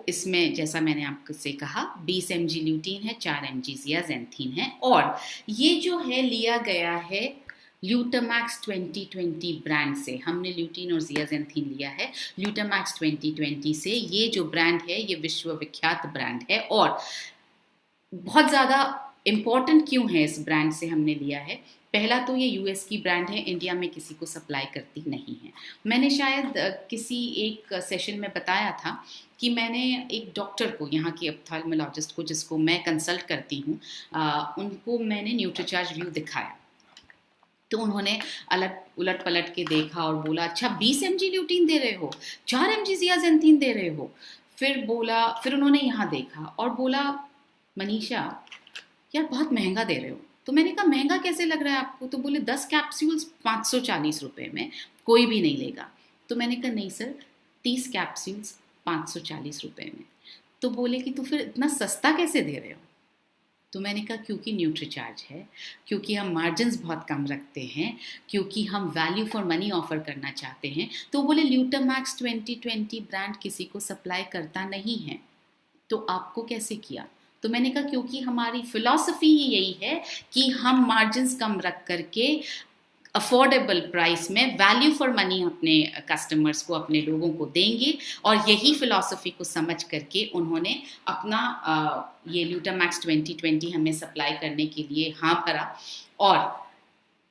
इसमें जैसा मैंने आपसे कहा 20 mg ल्यूटीन है, 4 mg जियाजेंथिन है, और ये जो है लिया गया है ल्यूटामैक्स 2020 ब्रांड से हमने ल्यूटीन और ज़ियाज़ेंथीन लिया है। ल्यूटामैक्स 2020 से ये जो ब्रांड है ये विश्वविख्यात ब्रांड है और बहुत ज़्यादा इम्पॉर्टेंट क्यों है इस ब्रांड से हमने लिया है। पहला तो ये यूएस की ब्रांड है, इंडिया में किसी को सप्लाई करती नहीं है। मैंने शायद किसी एक सेशन में बताया था कि मैंने एक डॉक्टर को, यहाँ की ऑप्थेल्मोलॉजिस्ट को जिसको मैं कंसल्ट करती हूँ, उनको मैंने न्यूट्रीचार्ज व्यू दिखाया। तो उन्होंने उलट पलट के देखा और बोला अच्छा 20 mg ल्यूटीन दे रहे हो, 4 mg ज़ियाज़ेंथीन दे रहे हो। फिर उन्होंने यहाँ देखा और बोला मनीषा यार बहुत महंगा दे रहे हो। तो मैंने कहा महंगा कैसे लग रहा है आपको? तो बोले 10 कैप्सूल्स 540 रुपये में कोई भी नहीं लेगा। तो मैंने कहा नहीं सर, 30 कैप्सूल्स 540 रुपये में। तो बोले कि तो फिर इतना सस्ता कैसे दे रहे हो? तो मैंने कहा क्योंकि न्यूट्रीचार्ज है, क्योंकि हम मार्जिन्स बहुत कम रखते हैं, क्योंकि हम वैल्यू फॉर मनी ऑफर करना चाहते हैं। तो बोले ल्यूटामैक्स 2020 ब्रांड किसी को सप्लाई करता नहीं है, तो आपको कैसे किया? तो मैंने कहा क्योंकि हमारी फिलॉसफी ही यही है कि हम मार्जिन्स कम रख करके अफोर्डेबल प्राइस में वैल्यू फॉर मनी अपने कस्टमर्स को, अपने लोगों को देंगे। और यही फिलॉसफी को समझ करके उन्होंने अपना ये ल्यूटामैक्स 2020 हमें सप्लाई करने के लिए हाँ भरा। और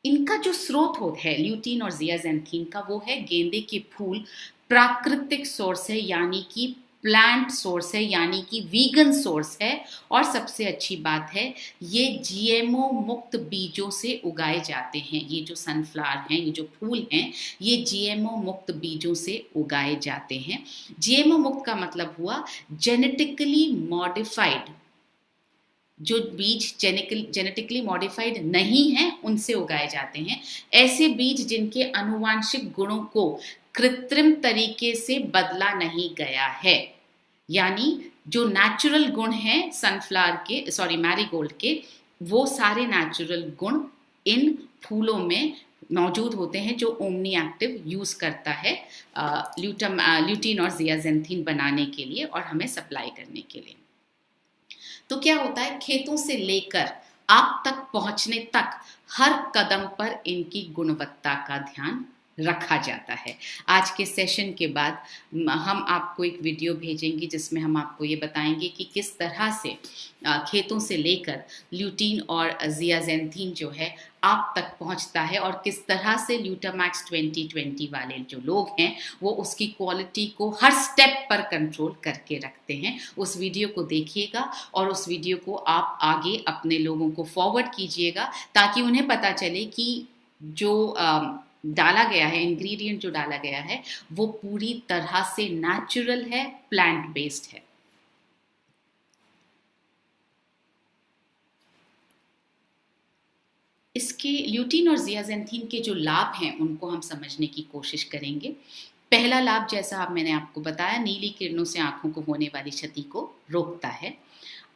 इनका जो स्रोत है ल्यूटीन और ज़ियाज़ेंथीन का, वो है गेंदे के फूल, प्राकृतिक सोर्स है, यानी कि प्लांट सोर्स है, यानी कि वीगन सोर्स है। और सबसे अच्छी बात है ये जीएमओ मुक्त बीजों से उगाए जाते हैं। ये जो सनफ्लावर हैं, ये जो फूल हैं, ये जीएमओ मुक्त बीजों से उगाए जाते हैं। जीएमओ मुक्त का मतलब हुआ जेनेटिकली मॉडिफाइड, जो बीज जेनेटिकली मॉडिफाइड नहीं हैं उनसे उगाए जाते हैं। ऐसे बीज जिनके आनुवांशिक गुणों को कृत्रिम तरीके से बदला नहीं गया है, यानी जो नेचुरल गुण हैं सनफ्लावर के, मैरीगोल्ड के, वो सारे नेचुरल गुण इन फूलों में मौजूद होते हैं जो ओमनी एक्टिव यूज करता है ल्यूटीन और ज़ियाज़ेंथीन बनाने के लिए और हमें सप्लाई करने के लिए। तो क्या होता है, खेतों से लेकर आप तक पहुंचने तक हर कदम पर इनकी गुणवत्ता का ध्यान रखा जाता है। आज के सेशन के बाद हम आपको एक वीडियो भेजेंगे जिसमें हम आपको ये बताएंगे कि किस तरह से खेतों से लेकर ल्यूटीन और ज़ियाज़ेंथीन जो है आप तक पहुंचता है और किस तरह से ल्यूटामैक्स 2020 वाले जो लोग हैं वो उसकी क्वालिटी को हर स्टेप पर कंट्रोल करके रखते हैं। उस वीडियो को देखिएगा और उस वीडियो को आप आगे अपने लोगों को फॉरवर्ड कीजिएगा ताकि उन्हें पता चले कि जो डाला गया है, इंग्रेडिएंट जो डाला गया है, वो पूरी तरह से नेचुरल है, प्लांट बेस्ड है। इसके ल्यूटीन और ज़ियाज़ेंथीन के जो लाभ हैं उनको हम समझने की कोशिश करेंगे। पहला लाभ, जैसा मैंने आपको बताया, नीली किरणों से आंखों को होने वाली क्षति को रोकता है।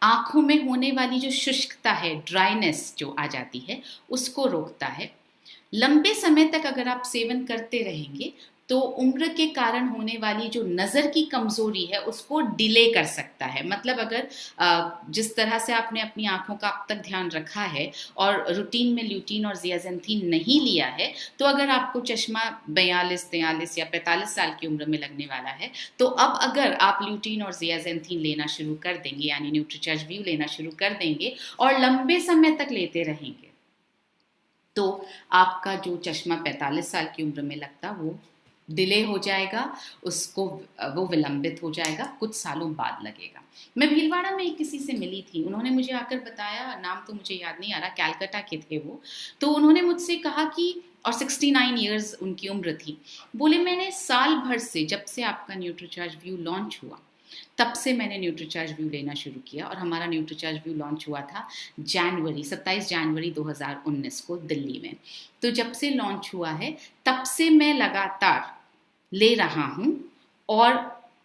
आंखों में होने वाली जो शुष्कता है, ड्राइनेस जो आ जाती है, उसको रोकता है। लंबे समय तक अगर आप सेवन करते रहेंगे तो उम्र के कारण होने वाली जो नज़र की कमजोरी है उसको डिले कर सकता है। मतलब अगर जिस तरह से आपने अपनी आंखों का अब तक ध्यान रखा है और रूटीन में ल्यूटीन और ज़ियाज़ेंथीन नहीं लिया है, तो अगर आपको चश्मा 42, 43 या 45 साल की उम्र में लगने वाला है, तो अब अगर आप ल्यूटीन और ज़ियाज़ेंथीन लेना शुरू कर देंगे, यानी न्यूट्रीचार्ज व्यू लेना शुरू कर देंगे और लंबे समय तक लेते रहेंगे, तो आपका जो चश्मा 45 साल की उम्र में लगता वो डिले हो जाएगा, वो विलंबित हो जाएगा, कुछ सालों बाद लगेगा। मैं भीलवाड़ा में एक किसी से मिली थी, उन्होंने मुझे आकर बताया, नाम तो मुझे याद नहीं आ रहा, कैलकाटा के थे वो। तो उन्होंने मुझसे कहा कि, और 69 ईयर्स उनकी उम्र थी, बोले मैंने साल भर से, जब से आपका न्यूट्रीचार्ज व्यू लॉन्च हुआ तब से मैंने न्यूट्रीचार्ज व्यू लेना शुरू किया। और हमारा न्यूट्रीचार्ज व्यू लॉन्च हुआ था 27 जनवरी 2019 को दिल्ली में। तो जब से लॉन्च हुआ है तब से मैं लगातार ले रहा हूँ और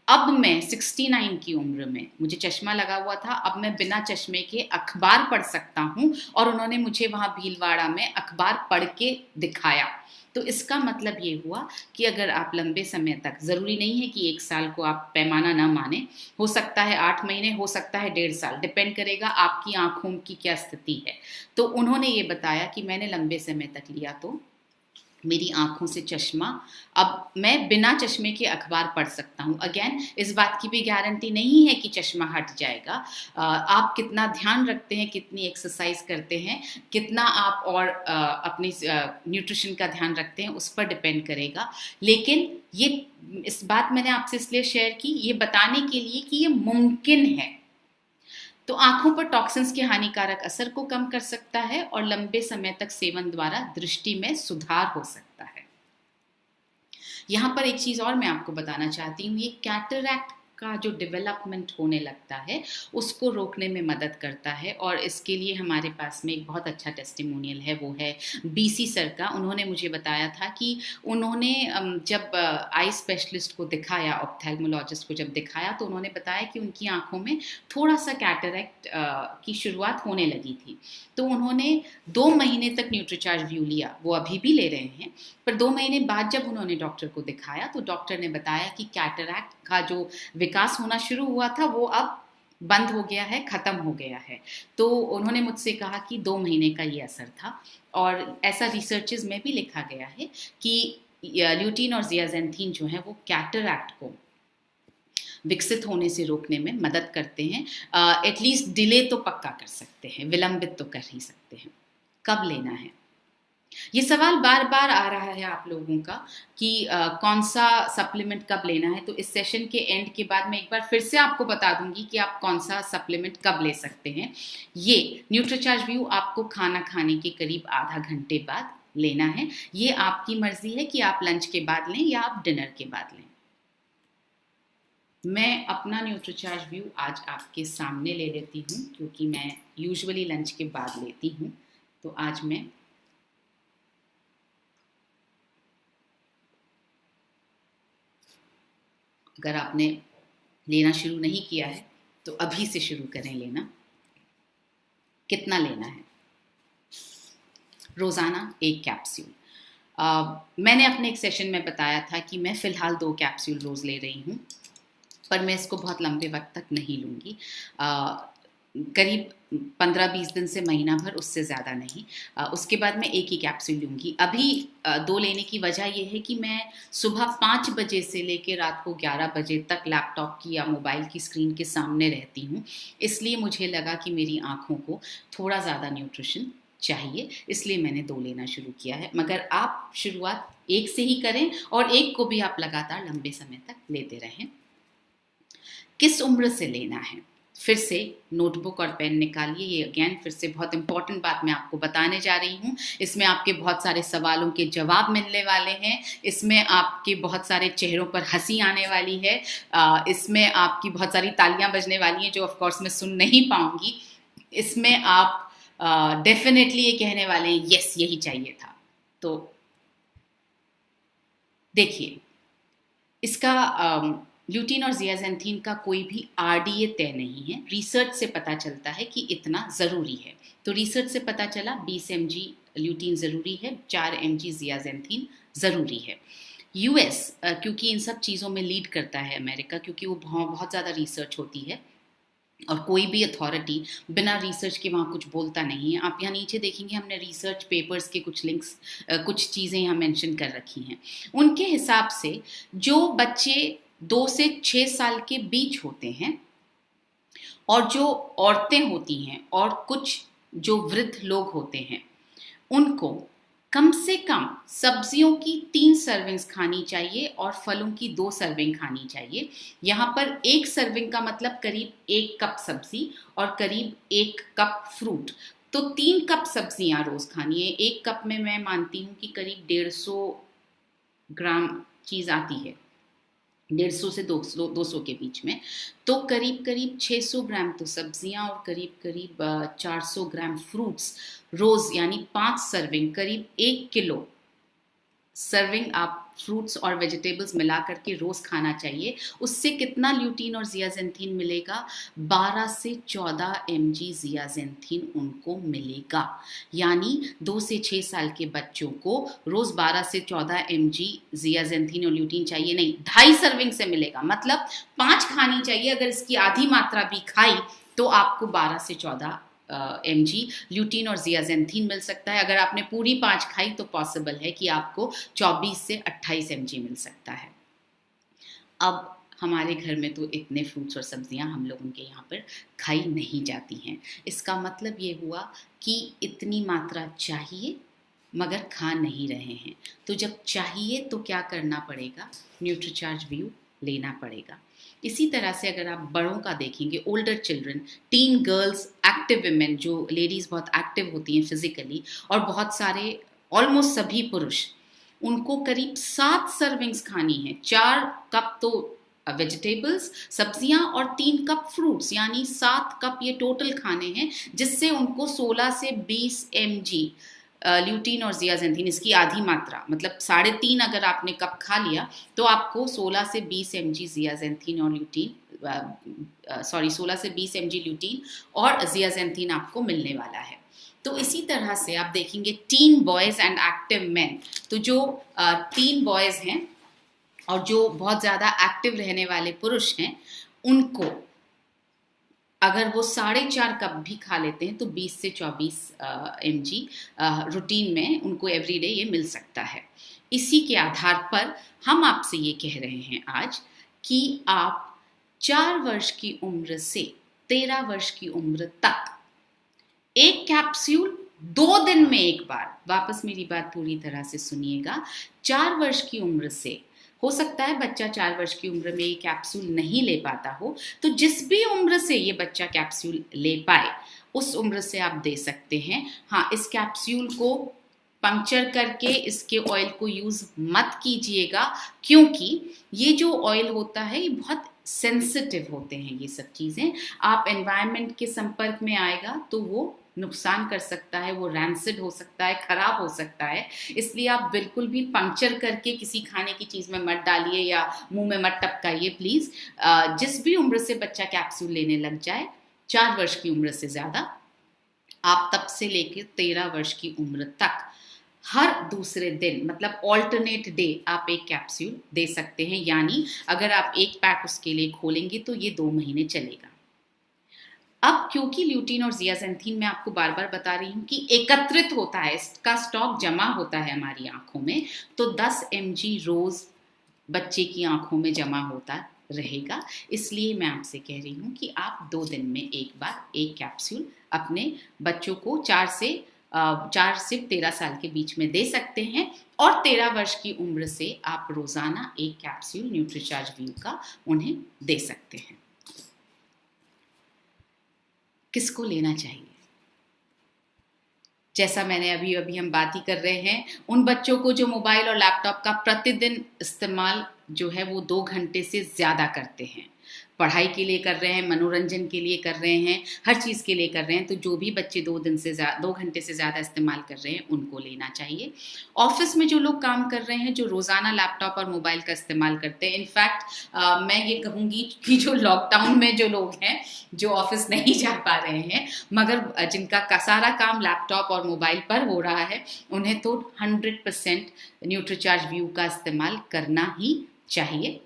अब मैं 69 की उम्र में, मुझे चश्मा लगा हुआ था, अब मैं बिना चश्मे के अखबार पढ़ सकता हूँ, और उन्होंने मुझे वहाँ भीलवाड़ा में अखबार पढ़ के दिखाया। तो इसका मतलब ये हुआ कि अगर आप लंबे समय तक, ज़रूरी नहीं है कि 1 साल को आप पैमाना ना माने, हो सकता है 8 महीने, हो सकता है 1.5 साल, डिपेंड करेगा आपकी आँखों की क्या स्थिति है। तो उन्होंने ये बताया कि मैंने लंबे समय तक लिया तो मेरी आँखों से चश्मा, अब मैं बिना चश्मे के अखबार पढ़ सकता हूँ। अगेन इस बात की भी गारंटी नहीं है कि चश्मा हट जाएगा। आप कितना ध्यान रखते हैं, कितनी एक्सरसाइज करते हैं, कितना आप और अपनी न्यूट्रिशन का ध्यान रखते हैं, उस पर डिपेंड करेगा। लेकिन ये इस बात मैंने आपसे इसलिए शेयर की, ये बताने के लिए कि ये मुमकिन है। तो आंखों पर टॉक्सिन्स के हानिकारक असर को कम कर सकता है और लंबे समय तक सेवन द्वारा दृष्टि में सुधार हो सकता है। यहाँ पर एक चीज और मैं आपको बताना चाहती हूँ, ये कैटरैक्ट का जो डेवलपमेंट होने लगता है उसको रोकने में मदद करता है। और इसके लिए हमारे पास में एक बहुत अच्छा टेस्टिमोनियल है, वो है बीसी सर का। उन्होंने मुझे बताया था कि उन्होंने जब आई स्पेशलिस्ट को दिखाया, ऑप्थेल्मोलॉजिस्ट को जब दिखाया, तो उन्होंने बताया कि उनकी आंखों में थोड़ा सा कैटरैक्ट की शुरुआत होने लगी थी। तो उन्होंने 2 महीने तक न्यूट्रीचार्ज व्यू लिया, वो अभी भी ले रहे हैं, पर 2 महीने बाद जब उन्होंने डॉक्टर को दिखाया तो डॉक्टर ने बताया कि कैटरैक्ट का जो विकास होना शुरू हुआ था वो अब बंद हो गया है, खत्म हो गया है। तो उन्होंने मुझसे कहा कि 2 महीने का ये असर था। और ऐसा रिसर्चेस में भी लिखा गया है कि ल्यूटीन और ज़ियाज़ेंथीन जो है वो कैटरैक्ट को विकसित होने से रोकने में मदद करते हैं। एटलीस्ट डिले तो पक्का कर सकते हैं, विलंबित तो कर ही सकते हैं। कब लेना है, ये सवाल बार बार आ रहा है आप लोगों का कि कौन सा सप्लीमेंट कब लेना है। तो इस सेशन के एंड के बाद मैं एक बार फिर से आपको बता दूंगी कि आप कौन सा सप्लीमेंट कब ले सकते हैं। ये न्यूट्रीचार्ज व्यू आपको खाना खाने के करीब आधा घंटे बाद लेना है। ये आपकी मर्जी है कि आप लंच के बाद लें या आप डिनर के बाद लें। मैं अपना न्यूट्रीचार्ज व्यू आज आपके सामने ले लेती हूँ, क्योंकि मैं यूजुअली लंच के बाद लेती हूँ। तो आज मैं अगर आपने लेना शुरू नहीं किया है तो अभी से शुरू करें लेना। कितना लेना है? रोज़ाना 1 कैप्सूल। मैंने अपने एक सेशन में बताया था कि मैं फ़िलहाल 2 कैप्सूल रोज़ ले रही हूँ, पर मैं इसको बहुत लंबे वक्त तक नहीं लूँगी। करीब 15-20 दिन से महीना भर, उससे ज़्यादा नहीं। उसके बाद मैं 1 ही कैप्सूल लूँगी। अभी 2 लेने की वजह यह है कि मैं सुबह 5 बजे से लेकर रात को 11 बजे तक लैपटॉप की या मोबाइल की स्क्रीन के सामने रहती हूँ। इसलिए मुझे लगा कि मेरी आँखों को थोड़ा ज़्यादा न्यूट्रिशन चाहिए, इसलिए मैंने 2 लेना शुरू किया है। मगर आप शुरुआत 1 से ही करें और 1 को भी आप लगातार लंबे समय तक लेते रहें। किस उम्र से लेना है? फिर से नोटबुक और पेन निकालिए। ये अगेन फिर से बहुत इंपॉर्टेंट बात मैं आपको बताने जा रही हूँ। इसमें आपके बहुत सारे सवालों के जवाब मिलने वाले हैं। इसमें आपके बहुत सारे चेहरों पर हंसी आने वाली है। इसमें आपकी बहुत सारी तालियां बजने वाली हैं, जो ऑफ कोर्स मैं सुन नहीं पाऊंगी। इसमें आप डेफिनेटली ये कहने वाले हैं, यस यही चाहिए था। तो देखिए, इसका ल्यूटीन और ज़ियाज़ेंथीन का कोई भी आरडीए तय नहीं है। रिसर्च से पता चलता है कि इतना ज़रूरी है। तो रिसर्च से पता चला 20 mg ल्यूटीन ज़रूरी है, 4 mg ज़ियाज़ेंथीन ज़रूरी है। यूएस क्योंकि इन सब चीज़ों में लीड करता है अमेरिका, क्योंकि वो बहुत ज़्यादा रिसर्च होती है और कोई भी अथॉरिटी बिना रिसर्च के वहाँ कुछ बोलता नहीं है। आप यहाँ नीचे देखेंगे, हमने रिसर्च पेपर्स के कुछ लिंक्स, कुछ चीज़ें यहाँ मेंशन कर रखी हैं। उनके हिसाब से जो बच्चे 2 से 6 साल के बीच होते हैं और जो औरतें होती हैं और कुछ जो वृद्ध लोग होते हैं, उनको कम से कम सब्जियों की 3 सर्विंग्स खानी चाहिए और फलों की 2 सर्विंग खानी चाहिए। यहाँ पर 1 सर्विंग का मतलब करीब 1 कप सब्जी और करीब 1 कप फ्रूट। तो 3 कप सब्जियां रोज खानी है। 1 कप में मैं मानती हूँ कि करीब 150 ग्राम चीज आती है, 150 से 200 के बीच में। तो करीब करीब 600 ग्राम तो सब्जियां और करीब करीब 400 ग्राम फ्रूट्स रोज, यानी 5 सर्विंग, करीब 1 किलो सर्विंग आप फ्रूट्स और वेजिटेबल्स मिला करके रोज खाना चाहिए। उससे कितना ल्यूटीन और जियाजेंथीन मिलेगा? 12 से 14 mg जियाजेंथीन उनको मिलेगा। यानी 2 से 6 साल के बच्चों को रोज 12 से 14 mg जियाजेंथीन और ल्यूटीन चाहिए नहीं, 2.5 सर्विंग से मिलेगा। मतलब 5 खानी चाहिए। अगर इसकी आधी मात्रा भी खाई तो आपको 12 से 14 mg ल्यूटीन और जियाजेंथीन मिल सकता है। अगर आपने पूरी 5 खाई तो पॉसिबल है कि आपको 24 से 28 mg मिल सकता है। अब हमारे घर में तो इतने फ्रूट्स और सब्जियां हम लोगों के यहाँ पर खाई नहीं जाती हैं। इसका मतलब ये हुआ कि इतनी मात्रा चाहिए मगर खा नहीं रहे हैं। तो जब चाहिए तो क्या करना पड़ेगा? न्यूट्रीचार्ज व्यू लेना पड़ेगा। इसी तरह से अगर आप बड़ों का देखेंगे, older children, tin girls, active women, जो लेडीज बहुत एक्टिव होती हैं फिजिकली, और बहुत सारे, ऑलमोस्ट सभी पुरुष, उनको करीब 7 सर्विंग्स खानी है। 4 कप तो वेजिटेबल्स, सब्जियां, और 3 कप फ्रूट्स, यानी 7 कप ये टोटल खाने हैं, जिससे उनको 16 से 20 mg ल्यूटीन और जियाजेंथीन, इसकी आधी मात्रा, मतलब 3.5 अगर आपने कप खा लिया तो आपको 16 से 20 mg जियाजेंथीन और ल्यूटीन 16 से 20 mg ल्यूटीन और जियाजेंथीन आपको मिलने वाला है। तो इसी तरह से आप देखेंगे tin boys and active man, तो जो टीन बॉयज हैं और जो बहुत ज़्यादा एक्टिव रहने वाले पुरुष हैं, उनको अगर वो 4.5 कप भी खा लेते हैं तो 20 से 24 mg रूटीन में उनको एवरीडे ये मिल सकता है। इसी के आधार पर हम आपसे ये कह रहे हैं आज कि आप 4 वर्ष की उम्र से 13 वर्ष की उम्र तक एक कैप्सूल 2 दिन में एक बार, वापस मेरी बात पूरी तरह से सुनिएगा, 4 वर्ष की उम्र से, हो सकता है बच्चा 4 वर्ष की उम्र में ये कैप्सूल नहीं ले पाता हो, तो जिस भी उम्र से ये बच्चा कैप्सूल ले पाए उस उम्र से आप दे सकते हैं। हाँ, इस कैप्सूल को पंक्चर करके इसके ऑयल को यूज मत कीजिएगा, क्योंकि ये जो ऑयल होता है ये बहुत सेंसिटिव होते हैं। ये सब चीजें आप एनवायरनमेंट के संपर्क में आएगा तो वो नुकसान कर सकता है, वो रैंसिड हो सकता है, खराब हो सकता है। इसलिए आप बिल्कुल भी पंक्चर करके किसी खाने की चीज में मत डालिए या मुंह में मत टपकाइए प्लीज। जिस भी उम्र से बच्चा कैप्सूल लेने लग जाए, 4 वर्ष की उम्र से ज्यादा, आप तब से लेकर 13 वर्ष की उम्र तक हर दूसरे दिन, मतलब ऑल्टरनेट डे, आप एक कैप्सूल दे सकते हैं। यानी अगर आप एक पैक उसके लिए खोलेंगे तो ये 2 महीने चलेगा। अब क्योंकि ल्यूटीन और जियाजेंथीन मैं आपको बार बार बता रही हूँ कि एकत्रित होता है, इसका स्टॉक जमा होता है हमारी आंखों में, तो 10 mg रोज बच्चे की आंखों में जमा होता रहेगा। इसलिए मैं आपसे कह रही हूँ कि आप 2 दिन में एक बार एक कैप्सूल अपने बच्चों को 4 से 13 साल के बीच में दे सकते हैं, और 13 वर्ष की उम्र से आप रोजाना एक कैप्सूल न्यूट्रीचार्ज व्यू का उन्हें दे सकते हैं। किसको लेना चाहिए? जैसा मैंने अभी हम बात ही कर रहे हैं, उन बच्चों को जो मोबाइल और लैपटॉप का प्रतिदिन इस्तेमाल जो है वो 2 घंटे से ज़्यादा करते हैं, पढ़ाई के लिए कर रहे हैं, मनोरंजन के लिए कर रहे हैं, हर चीज़ के लिए कर रहे हैं। तो जो भी बच्चे 2 घंटे से ज़्यादा इस्तेमाल कर रहे हैं उनको लेना चाहिए। ऑफिस में जो लोग काम कर रहे हैं, जो रोज़ाना लैपटॉप और मोबाइल का इस्तेमाल करते हैं, इनफैक्ट मैं ये कहूँगी कि जो लॉकडाउन में जो लोग हैं, जो ऑफिस नहीं जा पा रहे हैं मगर जिनका सारा काम लैपटॉप और मोबाइल पर हो रहा है, उन्हें तो 100% न्यूट्रीचार्ज व्यू का इस्तेमाल करना ही चाहिए।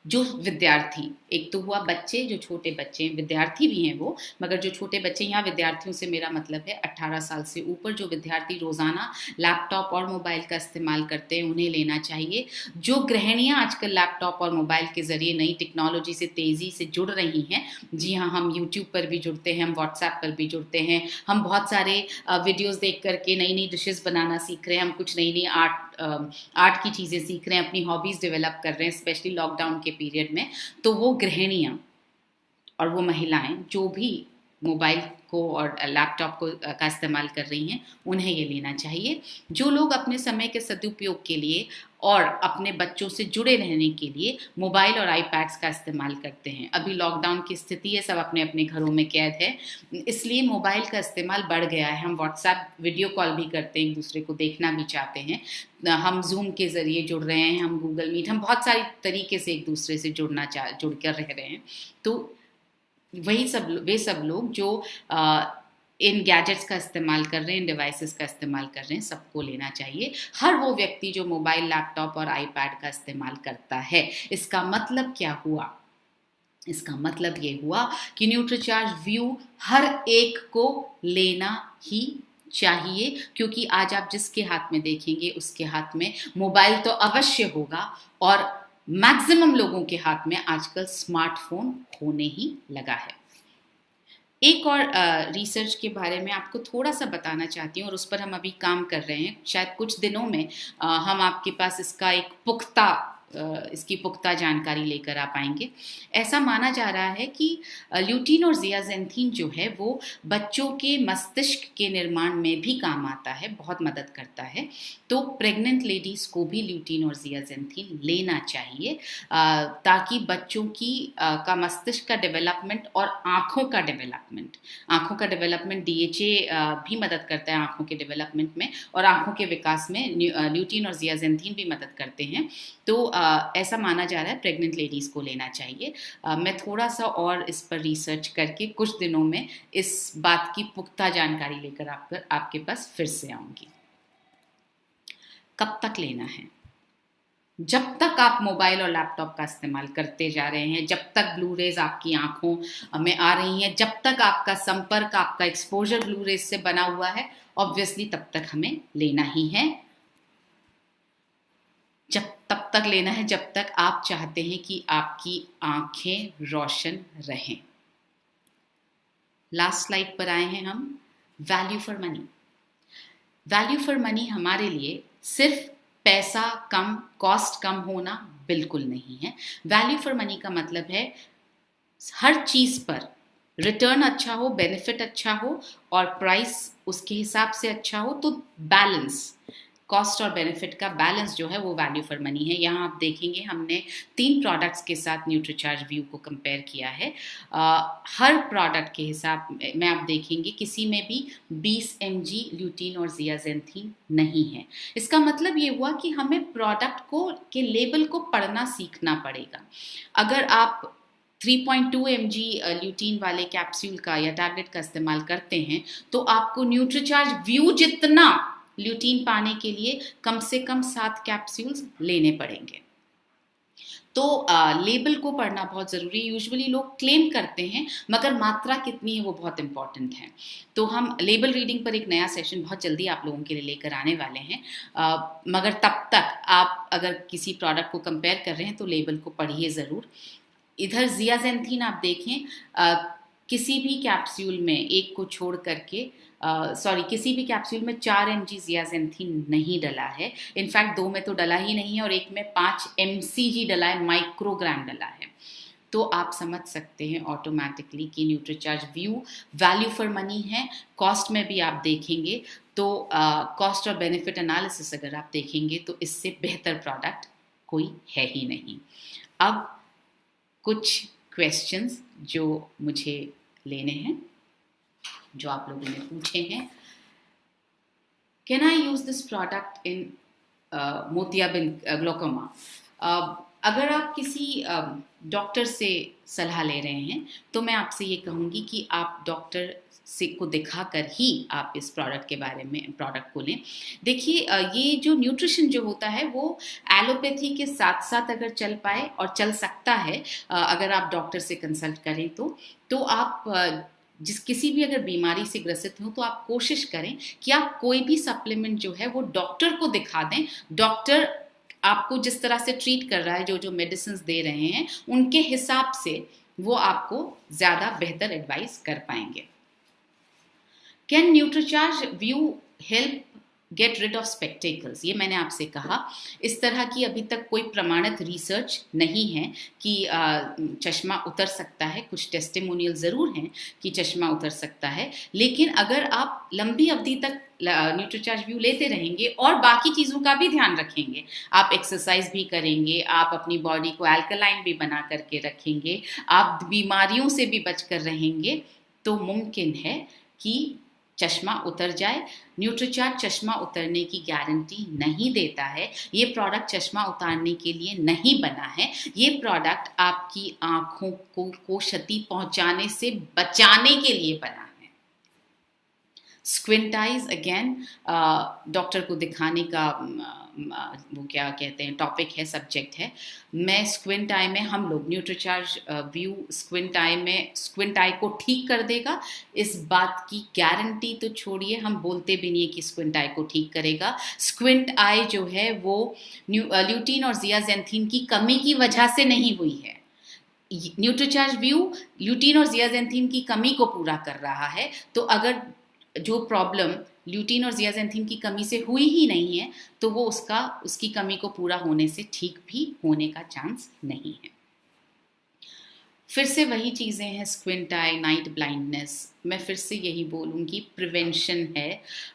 जो विद्यार्थी, एक तो हुआ बच्चे, जो छोटे बच्चे हैं, विद्यार्थी भी हैं वो, मगर जो छोटे बच्चे, यहाँ विद्यार्थियों से मेरा मतलब है 18 साल से ऊपर, जो विद्यार्थी रोजाना लैपटॉप और मोबाइल का इस्तेमाल करते हैं, उन्हें लेना चाहिए। जो गृहिणियाँ आजकल लैपटॉप और मोबाइल के जरिए नई टेक्नोलॉजी से तेजी से जुड़ रही हैं, जी हाँ, हम यूट्यूब पर भी जुड़ते हैं, हम व्हाट्सएप पर भी जुड़ते हैं, हम बहुत सारे वीडियोज देख करके नई नई डिशेज बनाना सीख रहे हैं, हम कुछ नई नई आर्ट की चीज़ें सीख रहे हैं, अपनी हॉबीज़ डेवलप कर रहे हैं, स्पेशली लॉकडाउन के पीरियड में। तो वो गृहिणियाँ और वो महिलाएं जो भी मोबाइल को और लैपटॉप को का इस्तेमाल कर रही हैं, उन्हें ये लेना चाहिए। जो लोग अपने समय के सदुपयोग के लिए और अपने बच्चों से जुड़े रहने के लिए मोबाइल और आईपैड्स का इस्तेमाल करते हैं। अभी लॉकडाउन की स्थिति है, सब अपने अपने घरों में कैद है, इसलिए मोबाइल का इस्तेमाल बढ़ गया है। हम व्हाट्सएप वीडियो कॉल भी करते हैं, एक दूसरे को देखना भी चाहते हैं, हम जूम के ज़रिए जुड़ रहे हैं, हम गूगल मीट, हम बहुत सारी तरीके से एक दूसरे से जुड़ कर रह रहे हैं। तो वे सब लोग जो इन गैजेट्स का इस्तेमाल कर रहे हैं, इन डिवाइसेस का इस्तेमाल कर रहे हैं, सबको लेना चाहिए। हर वो व्यक्ति जो मोबाइल, लैपटॉप और आईपैड का इस्तेमाल करता है। इसका मतलब क्या हुआ? इसका मतलब ये हुआ कि न्यूट्रीचार्ज व्यू हर एक को लेना ही चाहिए, क्योंकि आज आप जिसके हाथ में देखेंगे उसके हाथ में मोबाइल तो अवश्य होगा, और मैक्सिमम लोगों के हाथ में आजकल स्मार्टफोन होने ही लगा है। एक और रिसर्च के बारे में आपको थोड़ा सा बताना चाहती हूँ, और उस पर हम अभी काम कर रहे हैं। शायद कुछ दिनों में हम आपके पास इसकी पुख्ता जानकारी लेकर आ पाएंगे। ऐसा माना जा रहा है कि ल्यूटीन और ज़ियाज़ेंथीन जो है वो बच्चों के मस्तिष्क के निर्माण में भी काम आता है, बहुत मदद करता है। तो प्रेग्नेंट लेडीज़ को भी ल्यूटीन और ज़ियाज़ेंथीन लेना चाहिए, ताकि बच्चों का मस्तिष्क का डेवलपमेंट और आँखों का डेवलपमेंट DHA भी मदद करता है आँखों के डेवलपमेंट में, और आँखों के विकास में ल्यूटीन और ज़ियाज़ेंथीन भी मदद करते हैं। तो ऐसा माना जा रहा है प्रेग्नेंट लेडीज़ को लेना चाहिए। मैं थोड़ा सा और इस पर रिसर्च करके कुछ दिनों में इस बात की पुख्ता जानकारी लेकर आपके पास फिर से आऊँगी। कब तक लेना है? जब तक आप मोबाइल और लैपटॉप का इस्तेमाल करते जा रहे हैं, जब तक ब्लू रेज आपकी आंखों में आ रही हैं, जब तक आपका संपर्क, आपका एक्सपोजर ब्लू रेज से बना हुआ है, ऑब्वियसली तब तक हमें लेना ही है। तब तक लेना है जब तक आप चाहते हैं कि आपकी आंखें रोशन रहें। लास्ट स्लाइड पर आए हैं हम। Value for money. Value for money हमारे लिए सिर्फ पैसा कम, कॉस्ट कम होना बिल्कुल नहीं है। वैल्यू फॉर मनी का मतलब है हर चीज पर रिटर्न अच्छा हो, बेनिफिट अच्छा हो और प्राइस उसके हिसाब से अच्छा हो। तो बैलेंस, कॉस्ट और बेनिफिट का बैलेंस जो है वो वैल्यू फॉर मनी है। यहाँ आप देखेंगे हमने 3 प्रोडक्ट्स के साथ न्यूट्रीचार्ज व्यू को कंपेयर किया है। हर प्रोडक्ट के हिसाब में आप देखेंगे किसी में भी 20 mg ल्यूटीन और ज़ियाज़ेंथीन नहीं है। इसका मतलब ये हुआ कि हमें प्रोडक्ट के लेबल को पढ़ना सीखना पड़ेगा। अगर आप 3.2 mg ल्यूटीन वाले कैप्सूल का या टैबलेट का इस्तेमाल करते हैं तो आपको न्यूट्रीचार्ज व्यू जितना ल्यूटीन पाने के लिए कम से कम 7 कैप्सूल्स लेने पड़ेंगे। तो लेबल को पढ़ना बहुत ज़रूरी है। यूजुअली लोग क्लेम करते हैं, मगर मात्रा कितनी है वो बहुत इंपॉर्टेंट है। तो हम लेबल रीडिंग पर एक नया सेशन बहुत जल्दी आप लोगों के लिए लेकर आने वाले हैं। मगर तब तक आप अगर किसी प्रोडक्ट को कंपेयर कर रहे हैं तो लेबल को पढ़िए ज़रूर। इधर ज़ियाज़ेंथीन आप देखें, किसी भी कैप्सूल में एक को छोड़ करके किसी भी कैप्सूल में 4 mg ज़ियाज़ेंथीन नहीं डला है। इनफैक्ट 2 में तो डला ही नहीं है और एक में 5 mcg डला है, माइक्रोग्राम डला है। तो आप समझ सकते हैं ऑटोमेटिकली कि Nutricharge view value for money है। कॉस्ट में भी आप देखेंगे तो कॉस्ट और बेनिफिट एनालिसिस अगर आप देखेंगे तो इससे बेहतर प्रोडक्ट कोई है ही नहीं। अब कुछ क्वेश्चंस जो मुझे लेने हैं, जो आप लोगों ने पूछे हैं। Can I use this product in मोतियाबिंद ग्लोकोमा? अगर आप किसी डॉक्टर से सलाह ले रहे हैं तो मैं आपसे ये कहूँगी कि आप डॉक्टर को दिखाकर ही आप इस प्रोडक्ट को लें। देखिए, ये जो न्यूट्रिशन जो होता है वो एलोपैथी के साथ साथ अगर चल पाए और चल सकता है, अगर आप डॉक्टर से कंसल्ट करें तो आप किसी भी अगर बीमारी से ग्रसित हो तो आप कोशिश करें कि आप कोई भी सप्लीमेंट जो है वो डॉक्टर को दिखा दें। डॉक्टर आपको जिस तरह से ट्रीट कर रहा है, जो मेडिसिन दे रहे हैं, उनके हिसाब से वो आपको ज़्यादा बेहतर एडवाइस कर पाएंगे। Can Nutricharge view help get rid of spectacles, ये मैंने आपसे कहा। इस तरह की अभी तक कोई प्रमाणित रिसर्च नहीं है कि चश्मा उतर सकता है। कुछ टेस्टिमोनियल ज़रूर हैं कि चश्मा उतर सकता है, लेकिन अगर आप लंबी अवधि तक न्यूट्रीचार्ज व्यू लेते रहेंगे और बाकी चीज़ों का भी ध्यान रखेंगे, आप एक्सरसाइज भी करेंगे, आप अपनी बॉडी को अल्कलाइन भी बना करके रखेंगे, आप बीमारियों से भी बचकर रहेंगे, तो मुमकिन है कि चश्मा उतर जाए। न्यूट्रीचार्ज चश्मा उतरने की गारंटी नहीं देता है। ये प्रोडक्ट चश्मा उतारने के लिए नहीं बना है। ये प्रोडक्ट आपकी आंखों को क्षति पहुंचाने से बचाने के लिए बना है। स्क्विंट आइज अगेन डॉक्टर को दिखाने का वो क्या कहते हैं टॉपिक है, सब्जेक्ट है। मैं स्क्विंट आई में हम लोग न्यूट्रीचार्ज व्यू स्क्विंट आई को ठीक कर देगा, इस बात की गारंटी तो छोड़िए, हम बोलते भी नहीं है कि स्क्विंट आई को ठीक करेगा। स्क्विंट आई जो है वो ल्यूटीन और जियाजेंथीन की कमी की वजह से नहीं हुई है। न्यूट्रीचार्ज व्यू ल्यूटीन और जियाजेंथीन की कमी को पूरा कर रहा है। तो अगर जो प्रॉब्लम ल्यूटीन और जियाजेंथीन की कमी से हुई ही नहीं है, तो वो उसकी कमी को पूरा होने से ठीक भी होने का चांस नहीं है। फिर से वही चीज़ें हैं, स्क्विंट आई, नाइट ब्लाइंडनेस। मैं फिर से यही बोलूँगी, प्रिवेंशन है।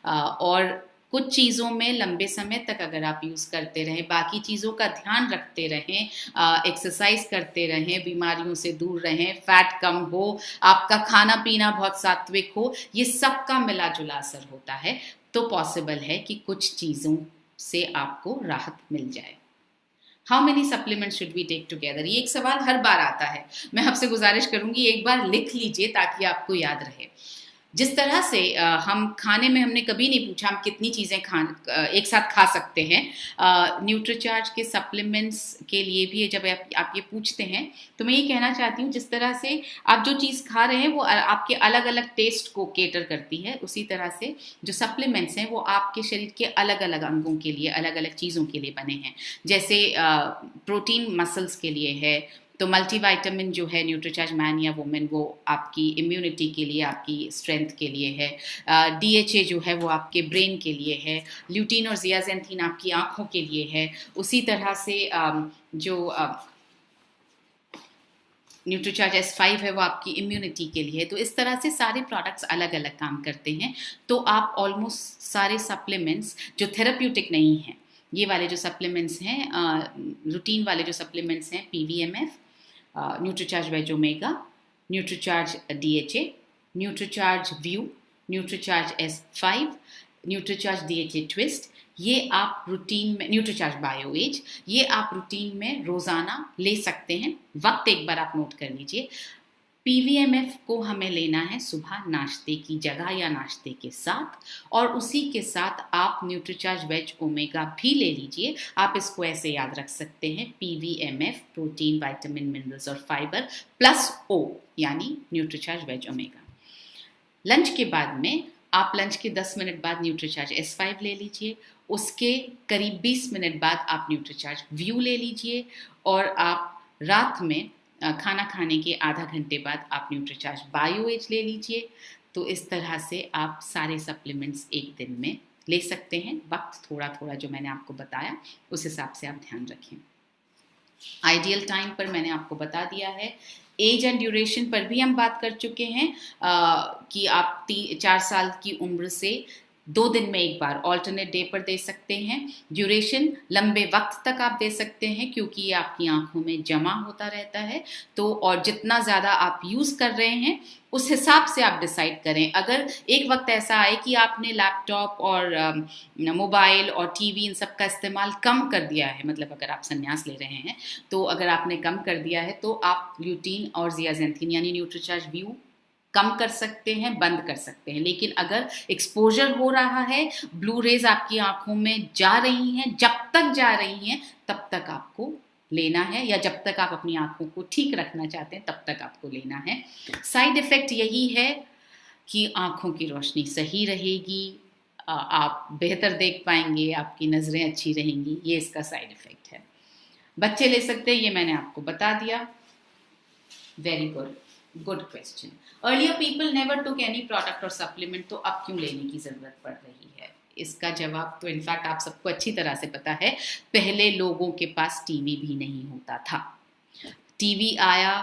और कुछ चीज़ों में लंबे समय तक अगर आप यूज़ करते रहें, बाकी चीज़ों का ध्यान रखते रहें, एक्सरसाइज करते रहें, बीमारियों से दूर रहें, फैट कम हो, आपका खाना पीना बहुत सात्विक हो, ये सब का मिला जुला असर होता है, तो पॉसिबल है कि कुछ चीज़ों से आपको राहत मिल जाए। How many supplement should we take together, ये एक सवाल हर बार आता है। मैं आपसे गुजारिश करूंगी एक बार लिख लीजिए ताकि आपको याद रहे। जिस तरह से हम खाने में हमने कभी नहीं पूछा हम कितनी चीज़ें एक साथ खा सकते हैं, न्यूट्रीचार्ज के सप्लीमेंट्स के लिए भी जब आप ये पूछते हैं, तो मैं ये कहना चाहती हूँ जिस तरह से आप जो चीज़ खा रहे हैं वो आपके अलग अलग टेस्ट को केटर करती है, उसी तरह से जो सप्लीमेंट्स हैं वो आपके शरीर के अलग अलग अंगों के लिए, अलग अलग चीज़ों के लिए बने हैं। जैसे प्रोटीन मसल्स के लिए है, तो मल्टीविटामिन जो है न्यूट्रीचार्ज मैन या वुमेन, वो आपकी इम्यूनिटी के लिए, आपकी स्ट्रेंथ के लिए है। DHA जो है वो आपके ब्रेन के लिए है। ल्यूटीन और जियाजेंथीन आपकी आँखों के लिए है। उसी तरह से जो न्यूट्रीचार्ज S5 है वो आपकी इम्यूनिटी के लिए है। तो इस तरह से सारे प्रोडक्ट्स अलग अलग काम करते हैं। तो आप ऑलमोस्ट सारे सप्लीमेंट्स जो थेराप्यूटिक नहीं हैं, ये वाले जो सप्लीमेंट्स हैं, रूटीन वाले जो सप्लीमेंट्स हैं, PVMF, Nutricharge veg omega, Nutricharge DHA, Nutricharge view, Nutricharge S5, Nutricharge DHA twist, ये आप रूटीन में, न्यूट्रीचार्ज बायो एज, ये आप रूटीन में रोज़ाना ले सकते हैं। वक्त एक बार आप नोट कर लीजिए। PVMF को हमें लेना है सुबह नाश्ते की जगह या नाश्ते के साथ, और उसी के साथ आप न्यूट्रीचार्ज वेज ओमेगा भी ले लीजिए। आप इसको ऐसे याद रख सकते हैं, PVMF प्रोटीन, विटामिन, मिनरल्स और फाइबर प्लस O यानी न्यूट्रीचार्ज वेज ओमेगा। लंच के बाद में आप लंच के 10 मिनट बाद न्यूट्रीचार्ज S5 ले लीजिए, उसके करीब 20 मिनट बाद आप न्यूट्रीचार्ज व्यू ले लीजिए, और आप रात में खाना खाने के आधा घंटे बाद आप न्यूट्रीचार्ज बायो एज ले लीजिए। तो इस तरह से आप सारे सप्लीमेंट्स एक दिन में ले सकते हैं। वक्त थोड़ा थोड़ा जो मैंने आपको बताया उस हिसाब से आप ध्यान रखें। आइडियल टाइम पर मैंने आपको बता दिया है। एज एंड ड्यूरेशन पर भी हम बात कर चुके हैं कि आप 4 साल की उम्र से 2 दिन में एक बार ऑल्टरनेट डे पर दे सकते हैं। ड्यूरेशन लंबे वक्त तक आप दे सकते हैं क्योंकि ये आपकी आंखों में जमा होता रहता है। तो और जितना ज़्यादा आप यूज़ कर रहे हैं उस हिसाब से आप डिसाइड करें। अगर एक वक्त ऐसा आए कि आपने लैपटॉप और मोबाइल और टीवी इन सब का इस्तेमाल कम कर दिया है, मतलब अगर आप संन्यास ले रहे हैं, तो अगर आपने कम कर दिया है तो आप ल्यूटीन और जियाजेंथीन यानी न्यूट्रीचार्ज व्यू कम कर सकते हैं, बंद कर सकते हैं। लेकिन अगर एक्सपोजर हो रहा है, ब्लू रेज आपकी आंखों में जा रही हैं, जब तक जा रही हैं तब तक आपको लेना है, या जब तक आप अपनी आंखों को ठीक रखना चाहते हैं तब तक आपको लेना है। साइड इफेक्ट यही है कि आंखों की रोशनी सही रहेगी, आप बेहतर देख पाएंगे, आपकी नज़रें अच्छी रहेंगी, ये इसका साइड इफेक्ट है। बच्चे ले सकते हैं, ये मैंने आपको बता दिया। Very good question. Earlier people never took any product और सप्लीमेंट, तो अब क्यों लेने की जरूरत पड़ रही है? इसका जवाब तो इनफैक्ट आप सबको अच्छी तरह से पता है। पहले लोगों के पास टीवी भी नहीं होता था। टीवी आया,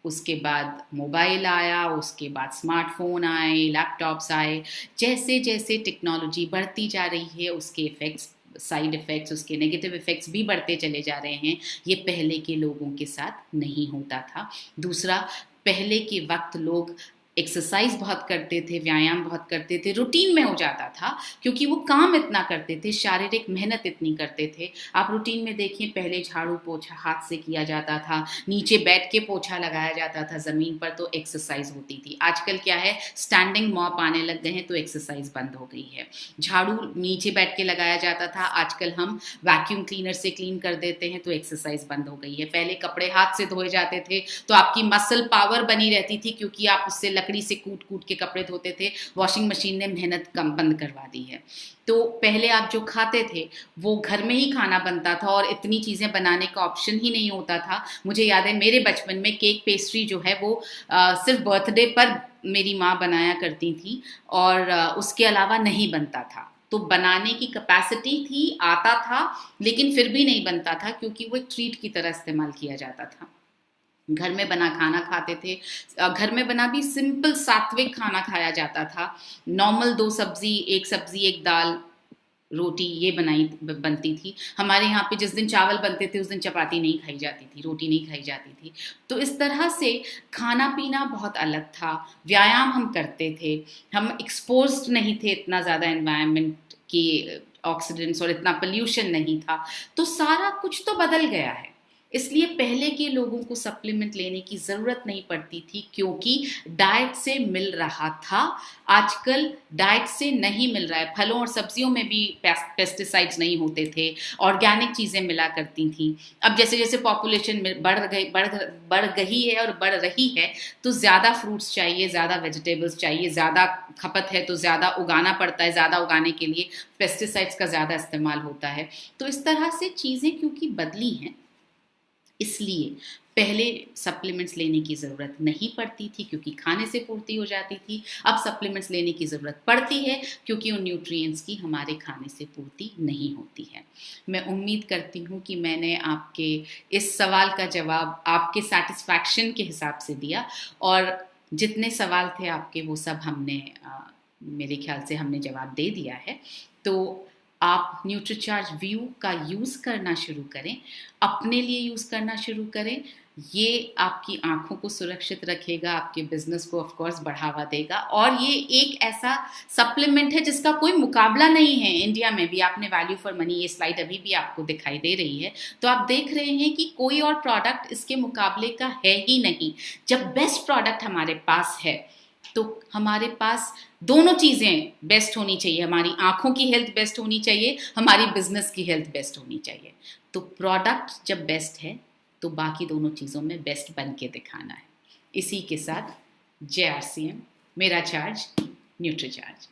उसके बाद मोबाइल आया, उसके बाद स्मार्टफोन आए, लैपटॉप्स आए। जैसे जैसे टेक्नोलॉजी बढ़ती जा रही है, उसके इफ़ेक्ट्स, साइड इफ़ेक्ट्स, उसके नेगेटिव इफ़ेक्ट्स भी बढ़ते चले जा रहे हैं। ये पहले के लोगों के साथ नहीं होता था। दूसरा, पहले के वक्त लोग एक्सरसाइज बहुत करते थे, व्यायाम बहुत करते थे, रूटीन में हो जाता था, क्योंकि वो काम इतना करते थे, शारीरिक मेहनत इतनी करते थे। आप रूटीन में देखिए, पहले झाड़ू पोछा हाथ से किया जाता था, नीचे बैठ के पोछा लगाया जाता था ज़मीन पर, तो एक्सरसाइज होती थी। आजकल क्या है, स्टैंडिंग मॉप आने लग गए हैं, तो एक्सरसाइज बंद हो गई है। झाड़ू नीचे बैठ के लगाया जाता था, आजकल हम वैक्यूम क्लीनर से क्लीन कर देते हैं, तो एक्सरसाइज बंद हो गई है। पहले कपड़े हाथ से धोए जाते थे, तो आपकी मसल पावर बनी रहती थी, क्योंकि आप उससे लकड़ी से कूट कूट के कपड़े धोते थे। वॉशिंग मशीन ने मेहनत कम बंद करवा दी है। तो पहले आप जो खाते थे वो घर में ही खाना बनता था, और इतनी चीज़ें बनाने का ऑप्शन ही नहीं होता था। मुझे याद है मेरे बचपन में केक पेस्ट्री जो है वो सिर्फ बर्थडे पर मेरी माँ बनाया करती थी, और उसके अलावा नहीं बनता था। तो बनाने की कैपेसिटी थी, आता था, लेकिन फिर भी नहीं बनता था, क्योंकि वो एक ट्रीट की तरह इस्तेमाल किया जाता था। घर में बना खाना खाते थे। घर में बना भी सिंपल सात्विक खाना खाया जाता था। नॉर्मल 2 सब्जी, 1 सब्जी 1 दाल रोटी, ये बनती थी। हमारे यहाँ पे जिस दिन चावल बनते थे उस दिन चपाती नहीं खाई जाती थी, रोटी नहीं खाई जाती थी। तो इस तरह से खाना पीना बहुत अलग था। व्यायाम हम करते थे, हम एक्सपोज्ड नहीं थे इतना ज़्यादा एनवायरनमेंट की ऑक्सीडेंट्स, और इतना पोल्यूशन नहीं था। तो सारा कुछ तो बदल गया है। इसलिए पहले के लोगों को सप्लीमेंट लेने की ज़रूरत नहीं पड़ती थी, क्योंकि डाइट से मिल रहा था। आजकल डाइट से नहीं मिल रहा है। फलों और सब्जियों में भी पेस्टिसाइड्स नहीं होते थे, ऑर्गेनिक चीज़ें मिला करती थी। अब जैसे जैसे पॉपुलेशन बढ़ गई है और बढ़ रही है, तो ज़्यादा फ्रूट्स चाहिए, ज़्यादा वेजिटेबल्स चाहिए, ज़्यादा खपत है तो ज़्यादा उगाना पड़ता है। ज़्यादा उगाने के लिए पेस्टिसाइड्स का ज़्यादा इस्तेमाल होता है। तो इस तरह से चीज़ें क्योंकि बदली हैं, इसलिए पहले सप्लीमेंट्स लेने की ज़रूरत नहीं पड़ती थी, क्योंकि खाने से पूर्ति हो जाती थी। अब सप्लीमेंट्स लेने की ज़रूरत पड़ती है, क्योंकि उन न्यूट्रिएंट्स की हमारे खाने से पूर्ति नहीं होती है। मैं उम्मीद करती हूँ कि मैंने आपके इस सवाल का जवाब आपके सेटिस्फैक्शन के हिसाब से दिया, और जितने सवाल थे आपके वो सब हमने मेरे ख्याल से हमने जवाब दे दिया है। तो आप न्यूट्रीचार्ज व्यू का यूज़ करना शुरू करें, अपने लिए यूज़ करना शुरू करें। ये आपकी आंखों को सुरक्षित रखेगा, आपके बिजनेस को ऑफ कोर्स बढ़ावा देगा, और ये एक ऐसा सप्लीमेंट है जिसका कोई मुकाबला नहीं है इंडिया में भी। आपने वैल्यू फॉर मनी, ये स्लाइड अभी भी आपको दिखाई दे रही है, तो आप देख रहे हैं कि कोई और प्रोडक्ट इसके मुकाबले का है ही नहीं। जब बेस्ट प्रोडक्ट हमारे पास है, तो हमारे पास दोनों चीज़ें बेस्ट होनी चाहिए। हमारी आंखों की हेल्थ बेस्ट होनी चाहिए, हमारी बिजनेस की हेल्थ बेस्ट होनी चाहिए। तो प्रोडक्ट जब बेस्ट है, तो बाकी दोनों चीज़ों में बेस्ट बन के दिखाना है। इसी के साथ जय RCM, मेरा चार्ज, न्यूट्रीचार्ज।